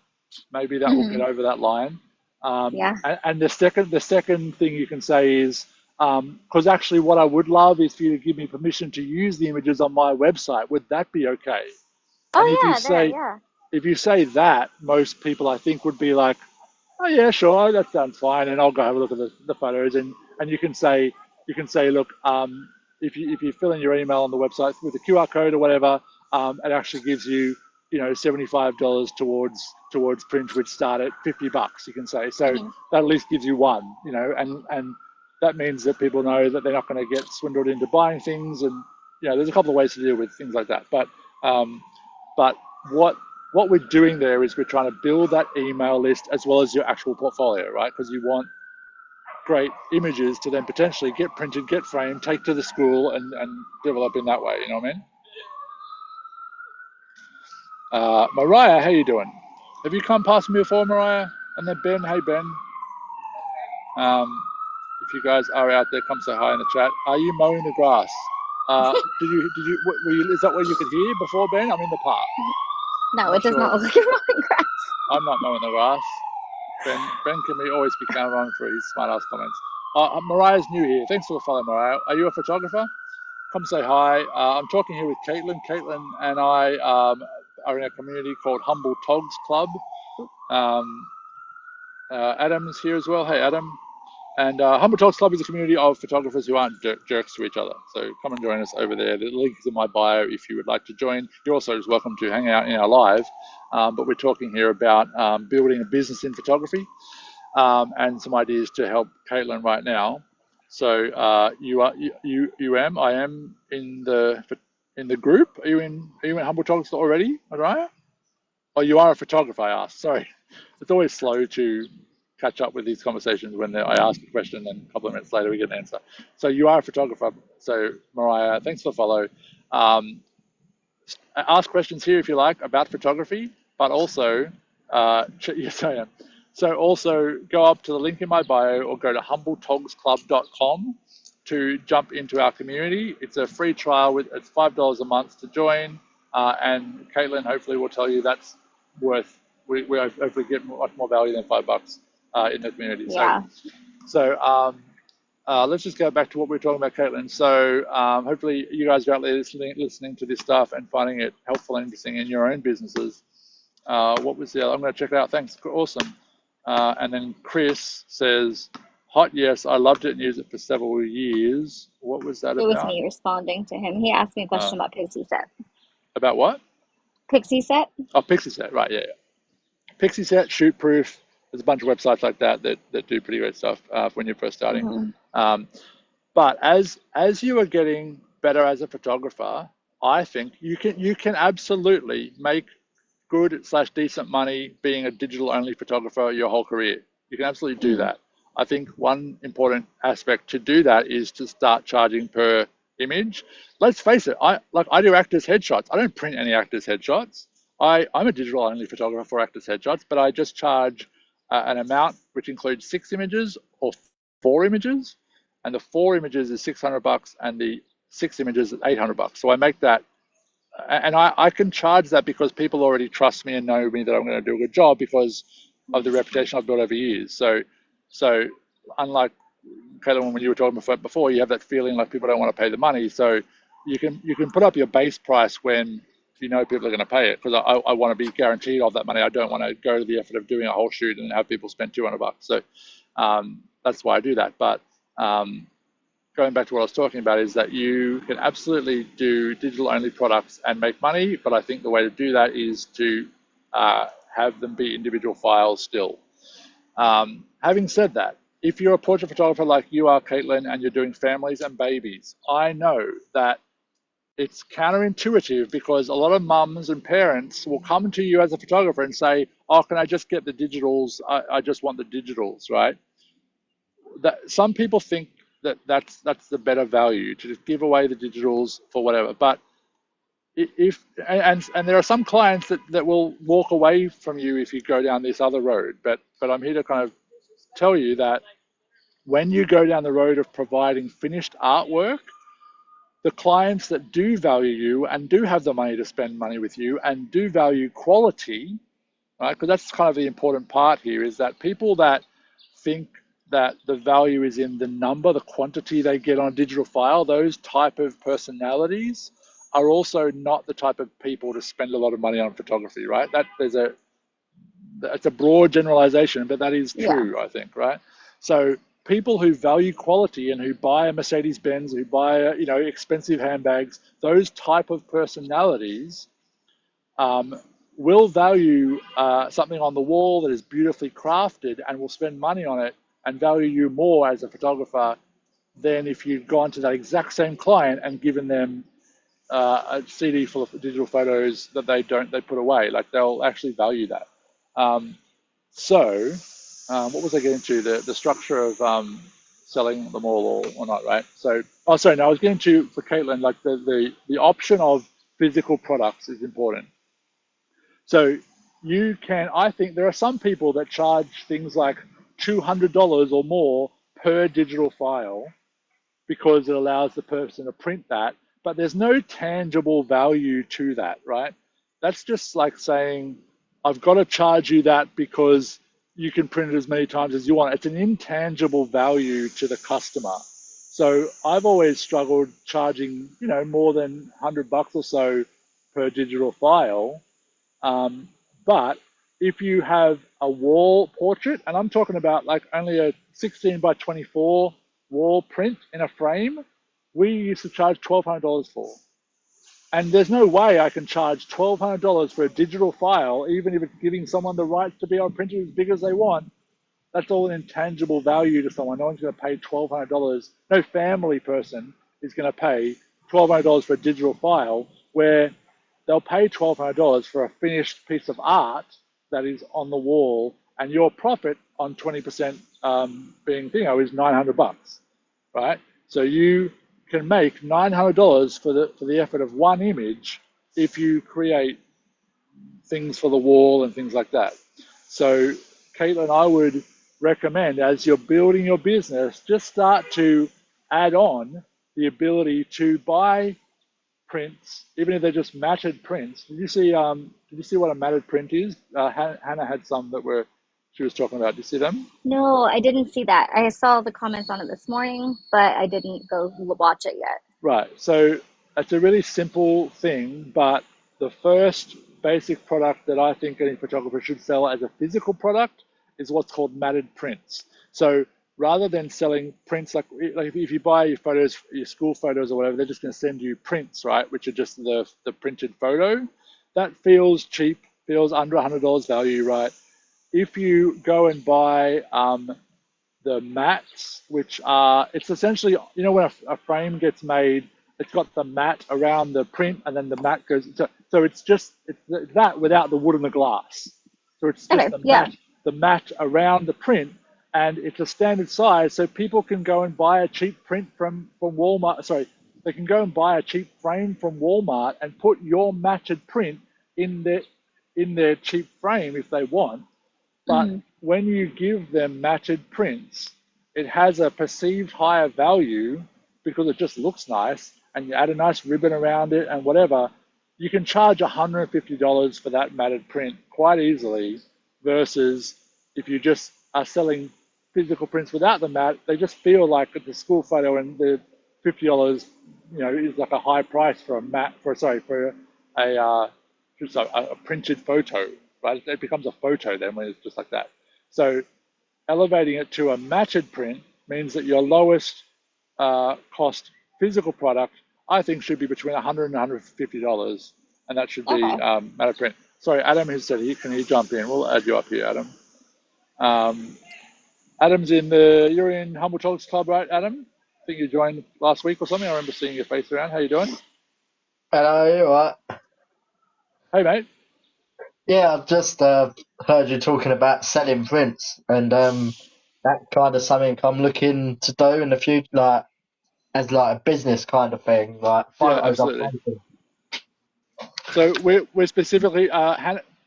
maybe that will get Hmm. over that line. Yeah. And the second thing you can say is, because actually what I would love is for you to give me permission to use the images on my website. Would that be okay? And Oh yeah, there. Yeah. if you say that, most people I think would be like, oh yeah, sure, that sounds fine, and I'll go have a look at the photos, and you can say, look, if you fill in your email on the website with the QR code or whatever, it actually gives you, $75 towards print, which start at $50. You can say so Hmm. that at least gives you one, and that means that people know that they're not going to get swindled into buying things, and there's a couple of ways to deal with things like that, um, but what what we're doing there is we're trying to build that email list as well as your actual portfolio, right? Because you want great images to then potentially get printed, get framed, take to the school, and develop in that way. You know what I mean? Mariah, how you doing? Have you come past me before, Mariah? And then Ben, hey Ben. If you guys are out there, come say hi in the chat. Are you mowing the grass? Did you were you, is that what you could hear before, Ben? I'm in the park. I'm No, not it does sure. not look like you're mowing grass. I'm not mowing the grass. Ben can be always be counted on for his smart ass comments. Mariah's new here. Thanks for the follow, Mariah. Are you a photographer? Come say hi. I'm talking here with Katelynn. Katelynn and I are in a community called Humble Togs Club. Um, Adam's here as well. Hey, Adam. And Humble Talks Club is a community of photographers who aren't jerks to each other. So come and join us over there. The link is in my bio if you would like to join. You're also welcome to hang out in our live. But we're talking here about building a business in photography, and some ideas to help Katelynn right now. So I am in the group. Are you in Humble Talks already, Mariah? Oh, you are a photographer, I asked. Sorry. It's always slow to catch up with these conversations when I ask a question and a couple of minutes later we get an answer. So you are a photographer. So Mariah, thanks for the follow. Um, Ask questions here if you like about photography, but also, yes, I am. So also go up to the link in my bio or go to humbletogsclub.com to jump into our community. It's a free trial it's $5 a month to join, and Katelynn hopefully will tell you that's worth. We hopefully get much more value than $5 in the community. So Yeah. so let's just go back to what we were talking about, Katelynn. So hopefully you guys are out there listening to this stuff and finding it helpful and interesting in your own businesses. What was the other? I'm going to check it out. Thanks. Awesome. And then Chris says, hot, yes, I loved it and used it for several years. What was that It was about? me responding to him. He asked me a Uh, question about Pixie Set. about what? Pixie Set? Oh, Pixie Set. Right, yeah. Pixie Set, Shoot Proof. There's a bunch of websites like that do pretty great stuff when you're first starting. Hmm. Um, But as you are getting better as a photographer, I think you can absolutely make good slash decent money being a digital only photographer your whole career. You can absolutely do Hmm. that. I think one important aspect to do that is to start charging per image. Let's face it, I do actors headshots. I don't print any actors headshots. I'm a digital only photographer for actors headshots, but I just charge an amount which includes 6 images or 4 images, and the 4 images is $600 and the 6 images is $800. So I make that, and I can charge that because people already trust me and know me that I'm going to do a good job because of the reputation I've built over years. So unlike Katelynn, when you were talking before, you have that feeling like people don't want to pay the money. So you can put up your base price when you know people are going to pay it, because I want to be guaranteed of that money. I don't want to go to the effort of doing a whole shoot and have people spend $200. So that's why I do that. But going back to what I was talking about is that you can absolutely do digital only products and make money, but I think the way to do that is to have them be individual files still. Having said that, if you're a portrait photographer like you are, Katelynn, and you're doing families and babies, I know that it's counterintuitive because a lot of mums and parents will come to you as a photographer and say, oh, can I just get the digitals? I just want the digitals, right? that some people think that that's the better value to just give away the digitals for whatever. But if and there are some clients that will walk away from you if you go down this other road. But I'm here to kind of tell you that when you go down the road of providing finished artwork, the clients that do value you and do have the money to spend money with you and do value quality, right? Because that's kind of the important part here is that people that think that the value is in the number, the quantity they get on a digital file, those type of personalities are also not the type of people to spend a lot of money on photography, right? It's a broad generalization, but that is Yeah. true, I think, right? So people who value quality and who buy a Mercedes Benz, who buy expensive handbags, those type of personalities um, will value something on the wall that is beautifully crafted and will spend money on it and value you more as a photographer than if you'd gone to that exact same client and given them a CD full of digital photos that they put away. Like they'll actually value that. Um, so, what was I getting to? The structure of selling them all or not, right? So, oh, sorry, no, I was getting to for Katelynn, like the option of physical products is important. So I think there are some people that charge things like $200 or more per digital file because it allows the person to print that, but there's no tangible value to that, right? That's just like saying, I've got to charge you that because you can print it as many times as you want. It's an intangible value to the customer. So I've always struggled charging, more than $100 or so per digital file. Um, but if you have a wall portrait, and I'm talking about like only a 16 by 24 wall print in a frame, we used to charge $1,200 for. And there's no way I can charge $1,200 for a digital file, even if it's giving someone the right to be able to print it as big as they want. That's all an intangible value to someone. No one's going to pay $1,200. No family person is going to pay $1,200 for a digital file where they'll pay $1,200 for a finished piece of art that is on the wall, and your profit on 20% being is $900, right? So you can make $900 for the effort of one image if you create things for the wall and things like that. So, Katelynn, I would recommend as you're building your business, just start to add on the ability to buy prints, even if they're just matted prints. Did you see what a matted print is? Hannah had some that were she was talking about. Did you see them? No, I didn't see that. I saw the comments on it this morning, but I didn't go watch it yet. Right. So it's a really simple thing, but the first basic product that I think any photographer should sell as a physical product is what's called matted prints. So rather than selling prints like if you buy your photos, your school photos or whatever, they're just going to send you prints, right? Which are just the printed photo. That feels cheap, feels under $100 value, right? If you go and buy the mats, which are, it's essentially, when a frame gets made, it's got the mat around the print and then the mat goes, so it's that without the wood and the glass. So it's just Okay, yeah. the mat around the print, and it's a standard size, so people can go and buy a cheap print from Walmart. Sorry, they can go and buy a cheap frame from Walmart and put your matted print in their cheap frame if they want. But Hmm. when you give them matted prints, it has a perceived higher value because it just looks nice and you add a nice ribbon around it and whatever. You can charge $150 for that matted print quite easily versus if you just are selling physical prints without the mat, they just feel like it's a school photo and the $50, is like a high price for a mat, for a, just a printed photo, right? It becomes a photo then when it's just like that. So elevating it to a matted print means that your lowest cost physical product, I think, should be between $100 and $150, and that should be Okay. matted print. Sorry, Adam has said can he jump in? We'll add you up here, Adam. Um, Adam's you're in Humble Talks Club, right, Adam? I think you joined last week or something. I remember seeing your face around. How you doing? Hello, you alright? Hey, mate. Yeah, I've just heard you talking about selling prints, and that kind of something I'm looking to do in the future, like as like a business kind of thing, like Yeah, photos I'm absolutely. taking. So we're specifically,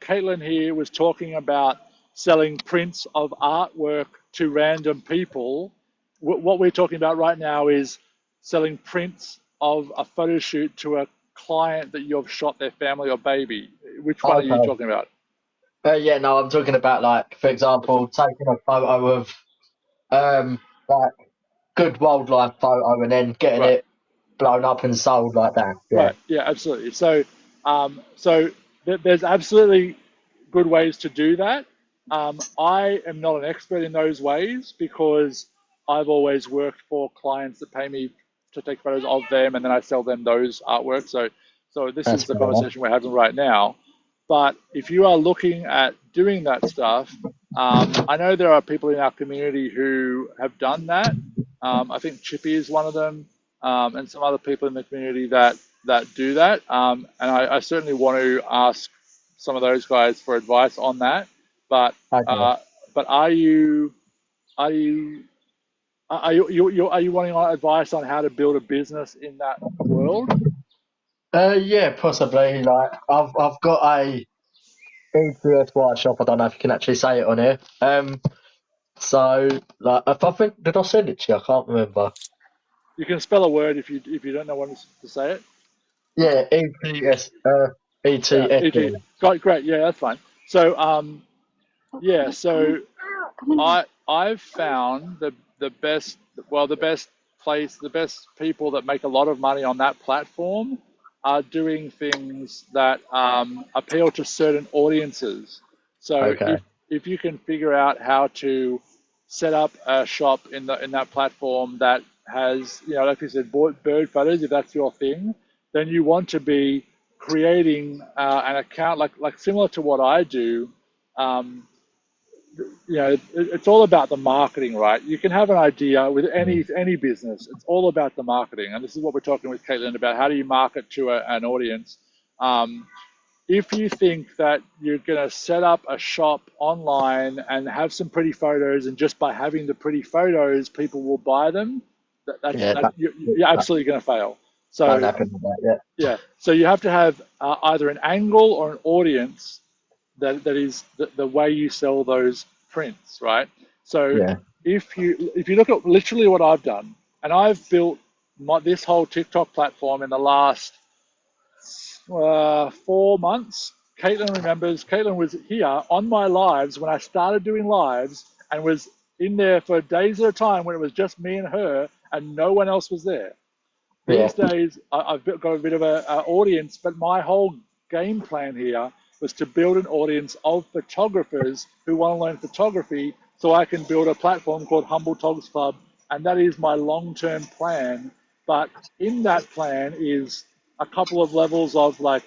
Katelynn here was talking about selling prints of artwork to random people. What we're talking about right now is selling prints of a photo shoot to a client that you've shot their family or baby. Which one are you Okay. talking about? Yeah, no, I'm talking about like, for example, taking a photo of like good wildlife photo and then getting Right. it blown up and sold like that. Yeah. Right. Yeah, absolutely. So there's absolutely good ways to do that. I am not an expert in those ways because I've always worked for clients that pay me to take photos of them, and then I sell them those artworks. So this That's is the fair enough. conversation we're having right now. But if you are looking at doing that stuff, I know there are people in our community who have done that. I think Chippy is one of them, and some other people in the community that do that. And I certainly want to ask some of those guys for advice on that. But Okay. uh, but are you are you wanting advice on how to build a business in that world? Yeah, possibly. Like, I've got a ETSY shop. I don't know if you can actually say it on here. So like, if I think, did I send it to you? I can't remember. You can spell a word if you don't know what to say it. Yeah, ETS, Yeah, et. ETSY. Great. Yeah, that's fine. So Oh, yeah, come on so out. Come on out. I've found the best, well, the best place, the best people that make a lot of money on that platform are doing things that appeal to certain audiences. So Okay. if you can figure out how to set up a shop in that platform that has, you know, like you said, bird photos, if that's your thing, then you want to be creating an account like similar to what I do. Um, you know, it's all about the marketing, right? You can have an idea with Mm. any business. It's all about the marketing, and this is what we're talking with Katelynn about. How do you market to an audience? Um, if you think that you're going to set up a shop online and have some pretty photos, and just by having the pretty photos, people will buy them, Yeah, you're that absolutely going to fail. don't So happen with that yet. yeah, so you have to have either an angle or an audience that is the way you sell those prints, right? So Yeah, if you look at literally what I've done, and I've built this whole TikTok platform in the last 4 months. Katelynn remembers. Katelynn was here on my lives when I started doing lives, and was in there for days at a time when it was just me and her, and no one else was there. yeah. These days, I've got a bit of an audience, but my whole game plan here was to build an audience of photographers who want to learn photography so I can build a platform called Humble Togs Club. And that is my long term plan. But in that plan is a couple of levels of, like,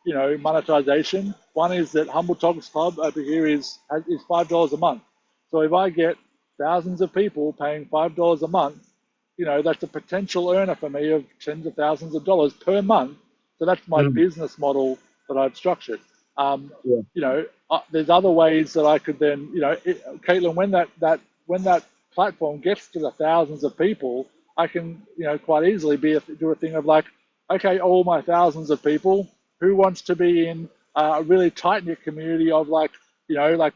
you know, monetization. One is that Humble Togs Club over here is $5 a month. So if I get thousands of people paying $5 a month, you know, that's a potential earner for me of tens of thousands of dollars per month. So that's my Mm, business model that I've structured. yeah. You know, there's other ways that I could then, you know, Katelynn, when that platform gets to the thousands of people, I can, you know, quite easily do a thing of like, okay, all my thousands of people, who wants to be in a really tight knit community of, like, you know, like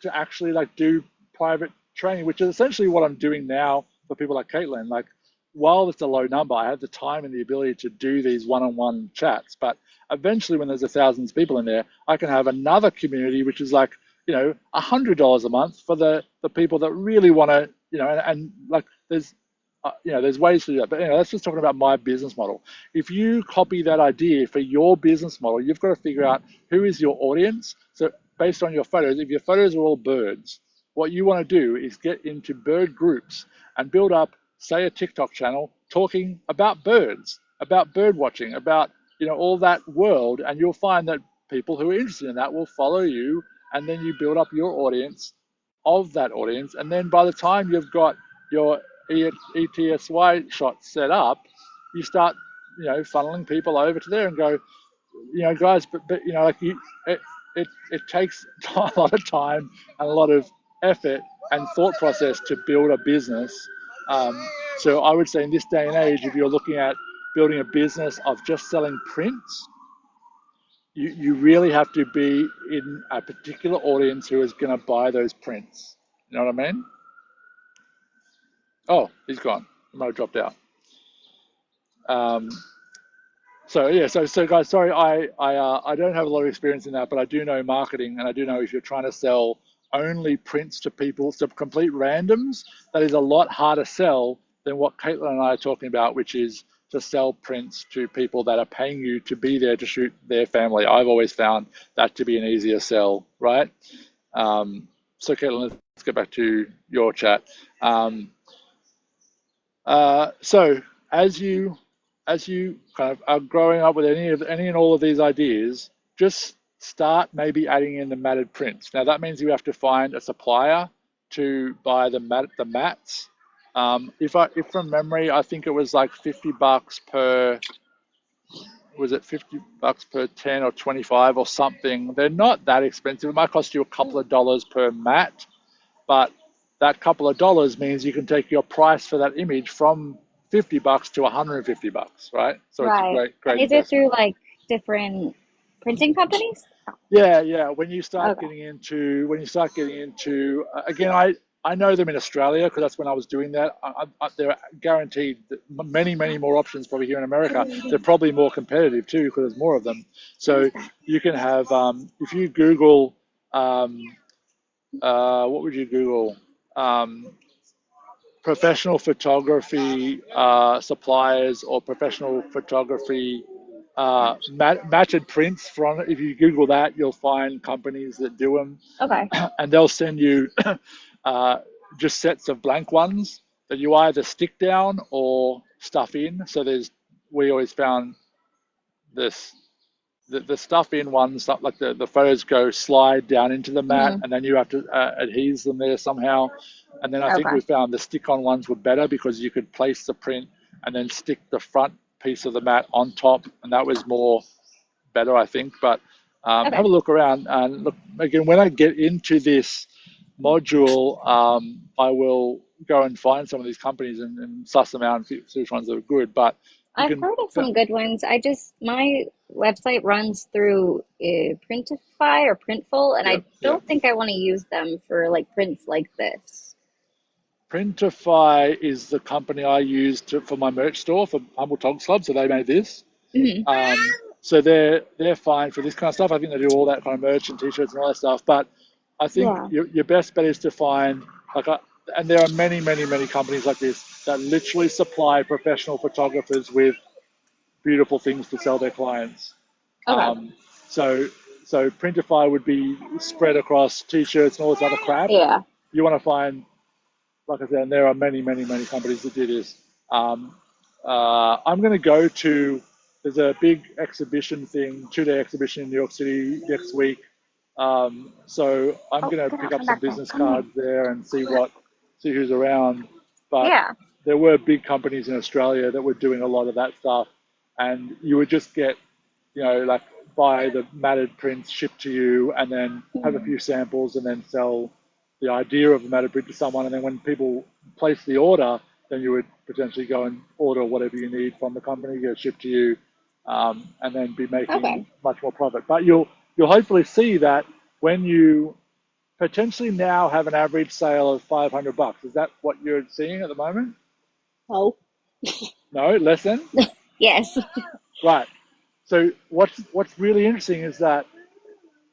to actually like do private training, which is essentially what I'm doing now for people like Katelynn. Like, while it's a low number, I have the time and the ability to do these one-on-one chats. But eventually, when there's thousands of people in there, I can have another community, which is like, you know, $100 a month for the people that really want to, you know, and like there's you know, there's ways to do that. But anyway, that's just talking about my business model. If you copy that idea for your business model, you've got to figure out who is your audience. So based on your photos, if your photos are all birds, what you want to do is get into bird groups and build up, say, a TikTok channel talking about birds, about bird watching, about, you know, all that world, and you'll find that people who are interested in that will follow you, and then you build up your audience of that audience, and then by the time you've got your ETSY shot set up, you start, you know, funneling people over to there and go, you know, guys, but you know, like it takes a lot of time and a lot of effort and thought process to build a business. So I would say in this day and age, if you're looking at building a business of just selling prints, you really have to be in a particular audience who is going to buy those prints. You know what I mean? Oh, he's gone. He might have dropped out. Um, So yeah, so guys, sorry, I don't have a lot of experience in that, but I do know marketing, and I do know if you're trying to sell only prints to people, to complete randoms, that is a lot harder sell than what Katelynn and I are talking about, which is to sell prints to people that are paying you to be there to shoot their family. I've always found that to be an easier sell, right? So Katelynn, let's get back to your chat. Um, so as you kind of are growing up with any and all of these ideas, just start maybe adding in the matted prints. Now that means you have to find a supplier to buy the mats. If from memory, I think it was like $50 per. Was it $50 per 10 or 25 or something? They're not that expensive. It might cost you a couple of dollars per mat, but that couple of dollars means you can take your price for that image from $50 to $150, right? So it's a Right. great And is it investment. through like different printing companies? Yeah. When you start Okay. getting into, again, I know them in Australia because that's when I was doing that. They're guaranteed many more options probably here in America. They're probably more competitive too because there's more of them. So you can have, if you Google, what would you Google? Professional photography suppliers or professional photography matched prints from. If you Google that, you'll find companies that do them, Okay. and they'll send you uh, just sets of blank ones that you either stick down or stuff in. So we always found this the stuff in ones, stuff like the photos go slide down into the mat, Hmm. and then you have to adhese them there somehow. And then I think Okay. we found the stick-on ones were better because you could place the print and then stick the front piece of the mat on top, and that was more better, I think. But have Okay. a look around and look again. When I get into this module, I will go and find some of these companies and suss them out and see which ones are good. But you I've can, heard of some good ones. My website runs through Printify or Printful, and yeah, I yeah. don't think I want to use them for like prints like this. Printify is the company I use for my merch store for Humble Togs Club, so they made this. Hmm. So they're fine for this kind of stuff. I think they do all that kind of merch and t-shirts and all that stuff. But I think Yeah. your best bet is to find like and there are many companies like this that literally supply professional photographers with beautiful things to sell their clients. Okay. Um, so so Printify would be spread across t-shirts and all this other crap. Yeah. You want to find, like I said, and there are many companies that do this. I'm going to go to, there's a big exhibition thing, 2-day exhibition in New York City next week. So I'm Oh, going to get pick out up from some back there. business Come here. cards there and see who's around. But Yeah. there were big companies in Australia that were doing a lot of that stuff, and you would just get, like buy the matted prints shipped to you, and then have a Hmm. few samples, and then sell the idea of the matted print to someone. And then when people place the order, then you would potentially go and order whatever you need from the company, get it shipped to you, and then be making Okay. much more profit. But you'll hopefully see that when you potentially now have an average sale of $500. Is that what you're seeing at the moment? Oh. No, less than? Yes. Right. So what's really interesting is that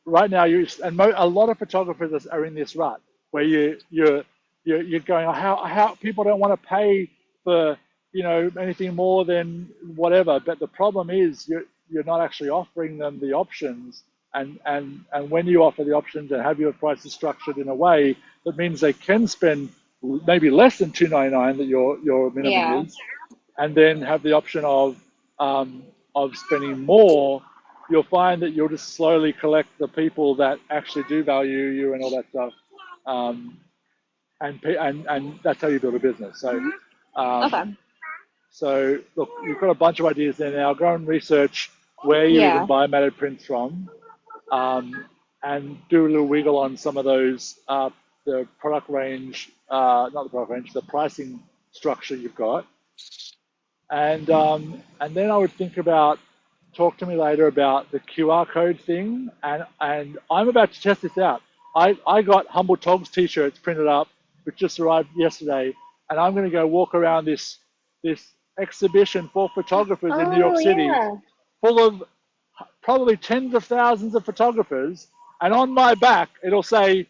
right now a lot of photographers are in this rut where you're going, how people don't want to pay for anything more than whatever. But the problem is you're not actually offering them the options, and when you offer the options and have your prices structured in a way that means they can spend maybe less than $2.99 that your minimum Yeah. is, and then have the option of spending more, you'll find that you'll just slowly collect the people that actually do value you and all that stuff, um, and that's how you build a business. Um, Okay. so look, you've got a bunch of ideas there now. Go and research where you even Yeah. buy matted prints from, um, and do a little wiggle on some of those. the product range, not the product range, the pricing structure you've got, and then I would think about talk to me later about the QR code thing, and I'm about to test this out. I got Humble Togs t-shirts printed up, which just arrived yesterday, and I'm going to go walk around this exhibition for photographers in New York Oh City, yeah. full of probably tens of thousands of photographers, and on my back it'll say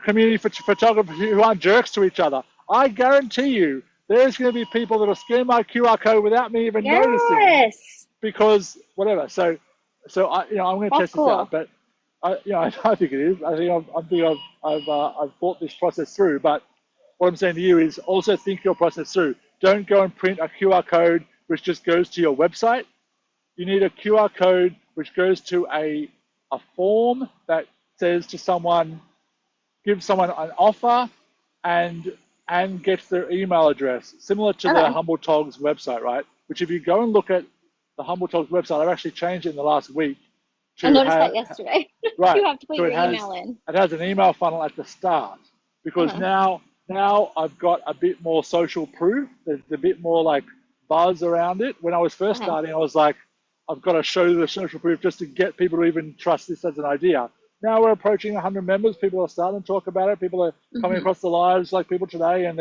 community photographers who aren't jerks to each other. I guarantee you, there's going to be people that'll scan my QR code without me even noticing, Yes. because whatever. So I'm going to That's test this out, cool. but I think it is. I've thought this process through. But what I'm saying to you is also think your process through. Don't go and print a QR code which just goes to your website. You need a QR code which goes to a form that says to someone, give someone an offer, and gets their email address, similar to the Okay. Humble Togs website, right? Which if you go and look at the Humble Togs website, I've actually changed it in the last week I to noticed have, that yesterday. right. You have to put So your email in. it has an email funnel at the start, because Uh-huh. now I've got a bit more social proof. There's a bit more like buzz around it. When I was first Uh-huh. starting, I was like, I've got to show the social proof just to get people to even trust this as an idea. Now we're approaching 100 members. People are starting to talk about it. People are coming Hmm. across the lives like people today, and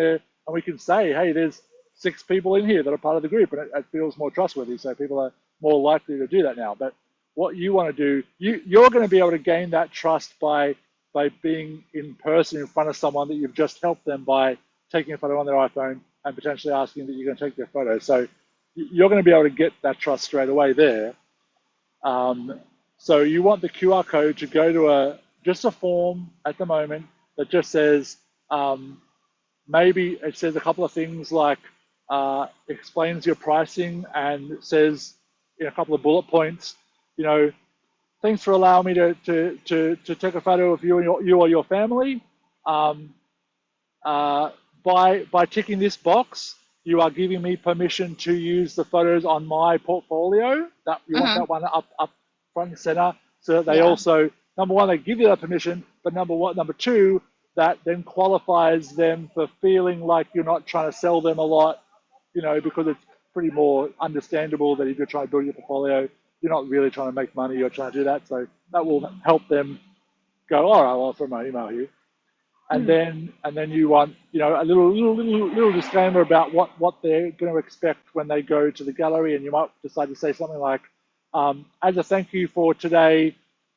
we can say, hey, there's 6 people in here that are part of the group, and it feels more trustworthy. So people are more likely to do that now. But what you want to do, you're going to be able to gain that trust by being in person in front of someone that you've just helped them by taking a photo on their iPhone and potentially asking that you're going to take their photo. So you're going to be able to get that trust straight away there. Um, so you want the QR code to go to just a form at the moment that just says, maybe it says a couple of things like explains your pricing, and says in a couple of bullet points, you know, thanks for allowing me to take a photo of you or your family. Um, by ticking this box, you are giving me permission to use the photos on my portfolio. That you want Uh-huh. that one up front and center, so that they Yeah. also, number one, they give you that permission, but number two, that then qualifies them for feeling like you're not trying to sell them a lot, because it's pretty more understandable that if you're trying to build your portfolio, you're not really trying to make money, you're trying to do that. So that will help them go, all right, well, I'll throw my email here. And Mhm. then you want, a little disclaimer about what they're going to expect when they go to the gallery, and you might decide to say something like, as a thank you for today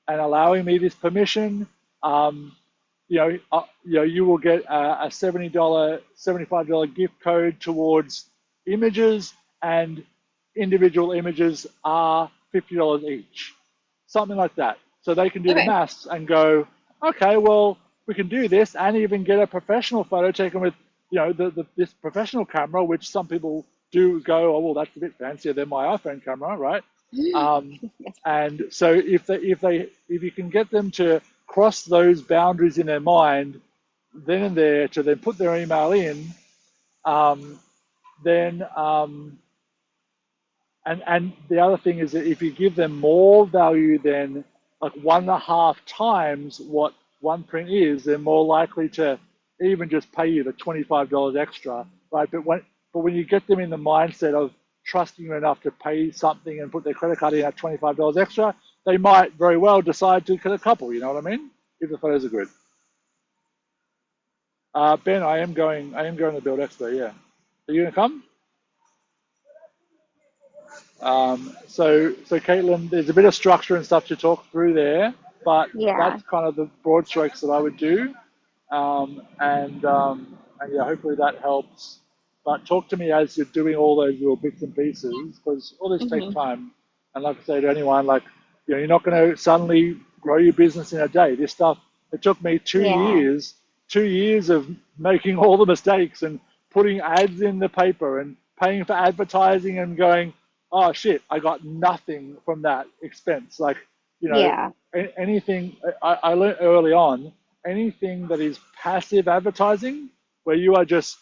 and allowing me this permission, you will get a $75 gift code towards images, and individual images are $50 each, something like that. So they can do the Okay. maths and go, okay, well, we can do this and even get a professional photo taken with, this professional camera, which some people do go, oh, well, that's a bit fancier than my iPhone camera, right? Um, Yes. and so if you can get them to cross those boundaries in their mind, then and there, to then put their email in, um, then and the other thing is that if you give them more value than like 1.5 times what one print is, they're more likely to even just pay you the $25 extra, right? But when you get them in the mindset of trusting you enough to pay something and put their credit card in at $25 extra, they might very well decide to get a couple. You know what I mean? If the photos are good. Ben, I am going. I am going to Build Expo. Yeah, are you going to come? So Katelynn, there's a bit of structure and stuff to talk through there, but Yeah. that's kind of the broad strokes that I would do, and yeah, hopefully that helps. But talk to me as you're doing all those little bits and pieces, because all this takes Hmm. time. And like I say to anyone, like, you're not going to suddenly grow your business in a day. This stuff, it took me two Yeah. years, 2 years of making all the mistakes and putting ads in the paper and paying for advertising and going, oh shit, I got nothing from that expense. Like, you know, Yeah. anything I learned early on, anything that is passive advertising, where you are just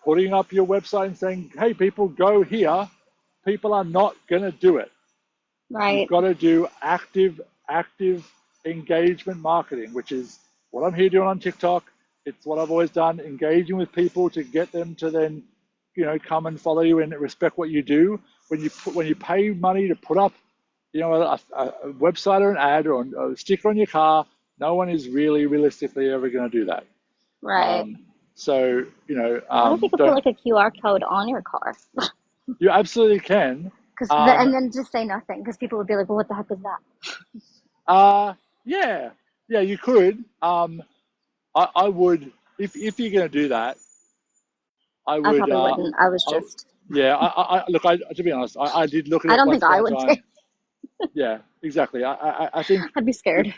putting up your website and saying, hey, people, go here, people are not going to do it. You've Right. got to do active engagement marketing, which is what I'm here doing on TikTok. It's what I've always done, engaging with people to get them to then, come and follow you and respect what you do. When you pay money to put up, a website or an ad or a sticker on your car, no one is really realistically ever going to do that. Right. Um, so, What if you could put don't like a QR code on your car? you absolutely can. And Um, then just say nothing because people would be like, well, what the heck is that? yeah, yeah, you could. I would if you're going to do that. I I would. probably wouldn't. I was I, just, yeah. Look. To be honest, I did look at I it don't once think I upon a would time. say. Yeah, exactly. I think I'd be you scared.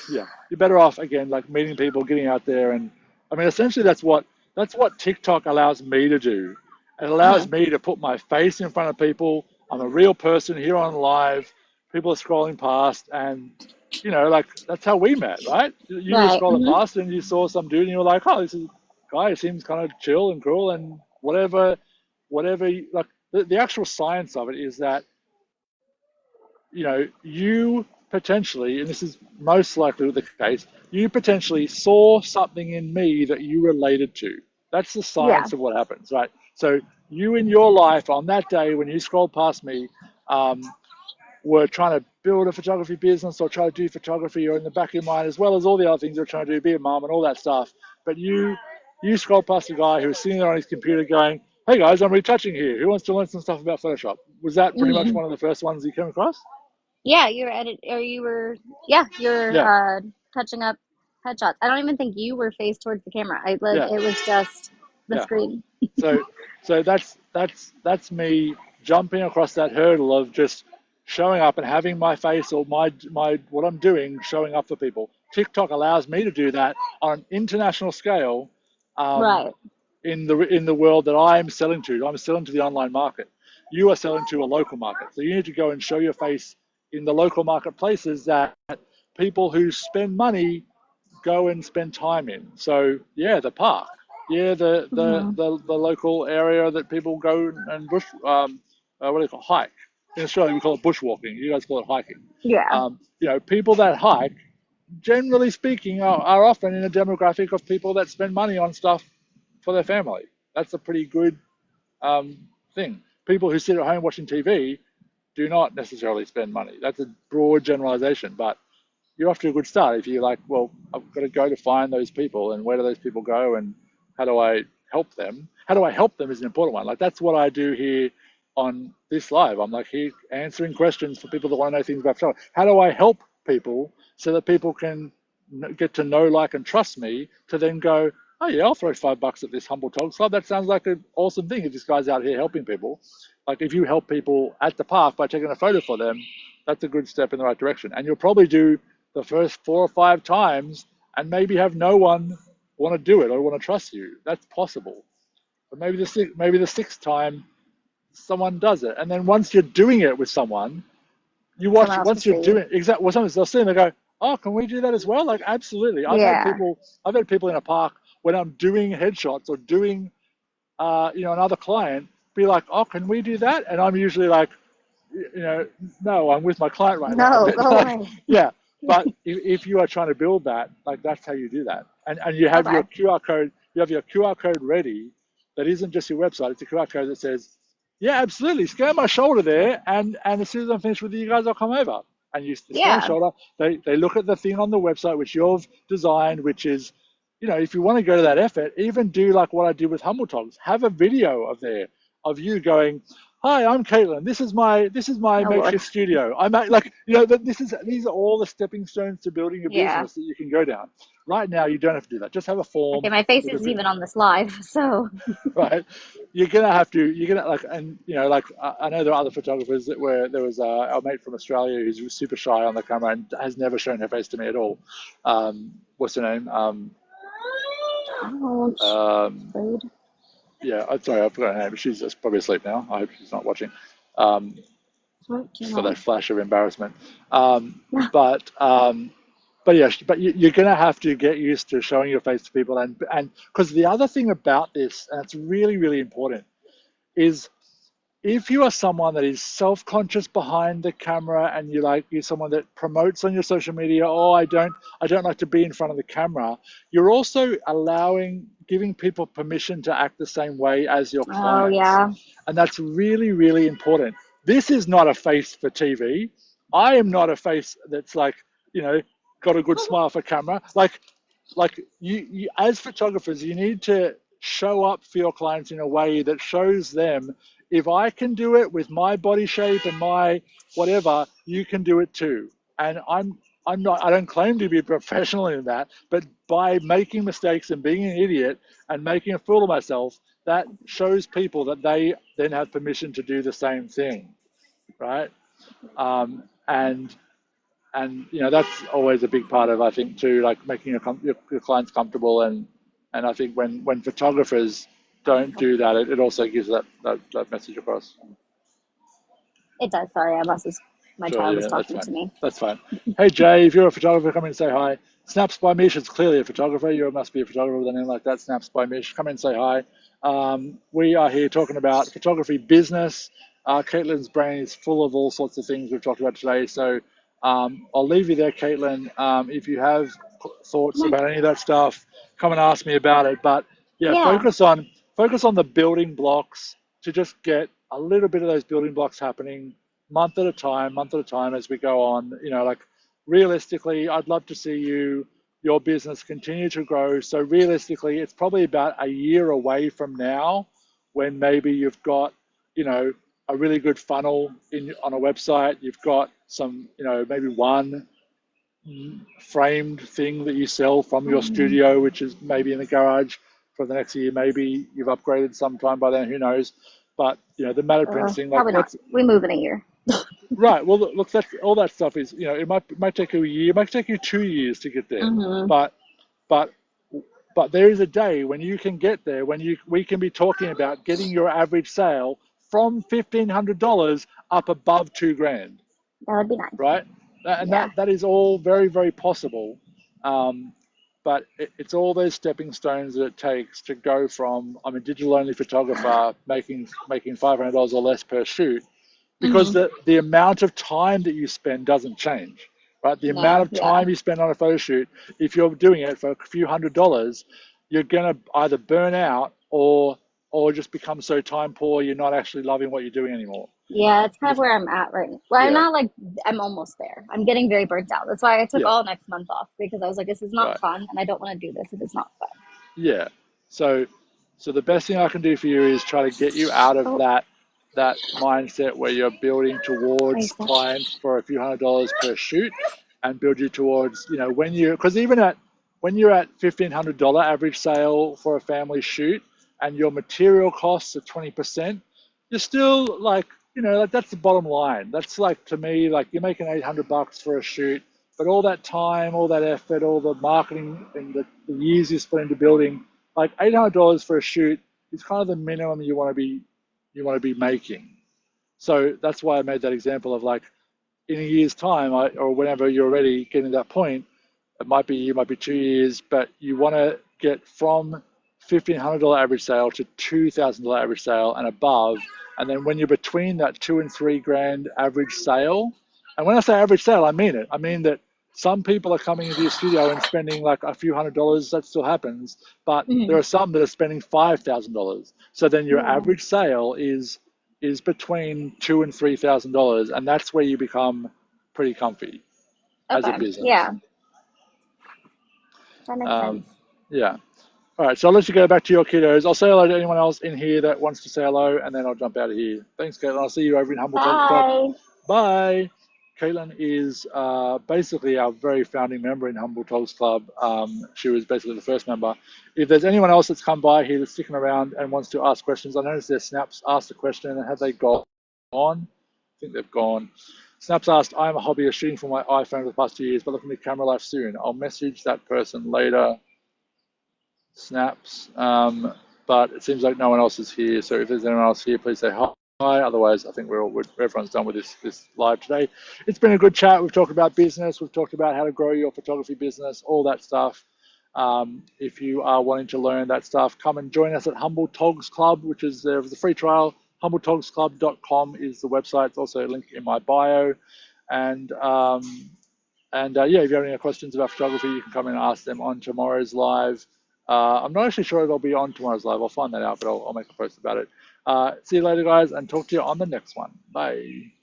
yeah, you're better off again, like meeting people, getting out there, and I mean, essentially, that's what TikTok allows me to do. It allows Hmm. me to put my face in front of people. I'm a real person here on live. People are scrolling past, and like that's how we met, right? You were Right. scrolling Hmm. past, and you saw some dude, and you were like, "Oh, this is a guy who seems kind of chill and cool, and whatever." Like the actual science of it is that you potentially, and this is most likely the case, you potentially saw something in me that you related to. That's the Yeah. science of what happens, right? So you in your life on that day when you scrolled past me, um, were trying to build a photography business or try to do photography or in the back of your mind, as well as all the other things you're trying to do, be a mom and all that stuff. But you scrolled past a guy who was sitting there on his computer going, "Hey guys, I'm retouching here. Who wants to learn some stuff about Photoshop?" Was that pretty much Hmm. one of the first ones you came across? Yeah, you were edit, or you were, yeah, you're Yeah, touching up headshots. I don't even think you were faced towards the camera. I like yeah, it was just the yeah. screen. So that's me jumping across that hurdle of just showing up and having my face or my what I'm doing showing up for people. TikTok allows me to do that on an international scale, um, Right. in the world that I'm selling to. I'm selling to the online market. You are selling to a local market, so you need to go and show your face in the local marketplaces that people who spend money go and spend time in. So yeah, the park. Yeah, Hmm. the local area that people go and what do you call hike? In Australia we call it bushwalking. You guys call it hiking. Yeah. People that hike, generally speaking, are often in a demographic of people that spend money on stuff for their family. That's a pretty good um, thing. People who sit at home watching TV do not necessarily spend money. That's a broad generalization, but you're off to a good start if you're like, well, I've got to go to find those people, and where do those people go, and how do I help them? How do I help them is an important one. Like that's what I do here on this live. I'm like here answering questions for people that want to know things about photography. How do I help people so that people can get to know, like, and trust me to then go, oh yeah, I'll throw $5 at this humble Togs Club. That sounds like an awesome thing if this guy's out here helping people. Like if you help people at the park by taking a photo for them, that's a good step in the right direction. And you'll probably do the first 4 or 5 times and maybe have no one want to do it or want to trust you. That's possible. But maybe the sixth time someone does it, and then once you're doing it with someone, you Someone watch else will once you're see. doing exactly what they'll see and they go, oh, can we do that as well? Like absolutely. Yeah. I've had people in a park when I'm doing headshots or doing another client be like, oh, can we do that? And I'm usually like, no, I'm with my client right now. No, But go like, away. yeah, but if you are trying to build that, like that's how you do that. And you have your Okay. QR code, ready. That isn't just your website. It's a QR code that says, yeah, absolutely. Scan my shoulder there, and as soon as I'm finished with you guys, I'll come over. And you scan the Yeah. shoulder. They look at the thing on the website which you've designed, which is, if you want to go to that effort, even do like what I did with Humble Togs. Have a video of you going, "Hi, I'm Katelynn. This is my Oh Lord. makeshift studio. I make these are all the stepping stones to building a Yeah. business that you can go down. Right now, you don't have to do that. Just have a Okay, form my face with a isn't bit, even on this live, so right? You're gonna like, and like I know there are other photographers where there was our mate from Australia who's super shy on the camera and has never shown her face to me at all. What's her name? ouch. Um, Rude. yeah, I'm sorry, I forgot her name. She's just probably asleep now. I hope she's not watching. Um, What just came for on? that flash of embarrassment. Um, but yeah, but you're going to have to get used to showing your face to people, and because the other thing about this, and it's really really important, is if you are someone that is self-conscious behind the camera and you're someone that promotes on your social media, oh, I don't like to be in front of the camera, you're also giving people permission to act the same way as your Oh clients. yeah. And that's really, really important. This is not a face for TV. I am not a face that's like, you know, got a good smile for camera. Like you as photographers, you need to show up for your clients in a way that shows them, if I can do it with my body shape and my whatever, you can do it too. And I don't claim to be a professional in that, but by making mistakes and being an idiot and making a fool of myself, that shows people that they then have permission to do the same thing, right? And that's always a big part of, I think, too, like making your clients comfortable. And I think when photographers don't do that, it also gives that message across. It does. Sorry, my Sure, child is yeah, that's talking fine. to me. That's fine. Hey Jay, if you're a photographer, come in and say hi. Snaps by Mish is clearly a photographer. You must be a photographer with a name like that. Snaps by Mish. Come in and say hi. We are here talking about photography business. Katelyn's brain is full of all sorts of things we've talked about today. So I'll leave you there, Katelynn. If you have Come thoughts on. about any of that stuff, come and ask me about it. But yeah, Yeah. focus on the building blocks to just get a little bit of those building blocks happening month at a time as we go on. Like realistically, I'd love to see your business continue to grow. So realistically, it's probably about a year away from now when maybe you've got, a really good funnel on a website. You've got some, maybe one framed thing that you sell from your Mhm. studio, which is maybe in the garage for the next year. Maybe you've upgraded sometime by then, who knows? But the matte prints thing, like Probably not. let's We move in a year. right. Well, look, that's all that stuff is, it might take you a year, it might take you 2 years to get there, Hmm. but but but there is a day when you can get there, when we can be talking about getting your average sale from $1,500 up above 2 grand, That would be nice. right? And Yeah. that is all very, very possible. Um, but it's all those stepping stones that it takes to go from I'm a digital only photographer making $500 or less per shoot, because Hmm. the amount of time that you spend doesn't change, right? The amount No. of Yeah. time you spend on a photo shoot, if you're doing it for a few $100s, you're gonna either burn out or just become so time poor you're not actually loving what you're doing anymore. Yeah. It's kind of You've, where I'm at right now. Well, I'm yeah, not like I'm almost there. I'm getting very burnt out. That's why I took yeah, all next month off because I was like, this is not right. fun, and I don't want to do this if it's not fun. Yeah. So, so the best thing I can do for you is try to get you out of Oh, that mindset where you're building towards nice. clients for a few $100s per shoot, and build you towards, because even when you're at $1,500 average sale for a family shoot and your material costs are 20%, you're still like, like that's the bottom line. That's like, to me, like you're making $800 for a shoot, but all that time, all that effort, all the marketing and the years you spent into building, like $800 for a shoot is kind of the minimum you want to be making. So that's why I made that example of like in a year's time, or whenever you're already getting to that point, it might be 2 years, but you want to get from $1,500 average sale to $2,000 average sale and above. And then when you're between that 2 and 3 grand average sale, and when I say average sale, I mean it. I mean that some people are coming into your studio and spending like a few $100s. That still happens, but there Hmm. are some that are spending $5,000. So then your Yeah. average sale is between $2,000 and $3,000, and that's where you become pretty comfy as a Okay. business. Yeah. That makes sense. Um, yeah. All right. So I'll let you go back to your kiddos. I'll say hello to anyone else in here that wants to say hello, and then I'll jump out of here. Thanks, Katelynn. I'll see you over in Humble Talks Club. Bye. Bye. Katelynn is basically our very founding member in Humble Talks Club. She was basically the first member. If there's anyone else that's come by here that's sticking around and wants to ask questions, I noticed their Snaps asked a question, and have they gone? I think they've gone. Snaps asked, I'm a hobbyist shooting for my iPhone for the past 2 years, but looking to camera life soon. I'll message that person later. Snaps. But it seems like no one else is here. So if there's anyone else here, please say hi. Otherwise, I think everyone's done with this live today. It's been a good chat. We've talked about business. We've talked about how to grow your photography business, all that stuff. If you are wanting to learn that stuff, come and join us at Humble Togs Club, which is there's a free trial, humbletalksclub.com is the website. It's also a link in my bio. And yeah, if you have any questions about photography, you can come in and ask them on tomorrow's live. I'm not actually sure it'll be on tomorrow's live. I'll find that out, but I'll make a post about it. See you later, guys, and talk to you on the next one. Bye.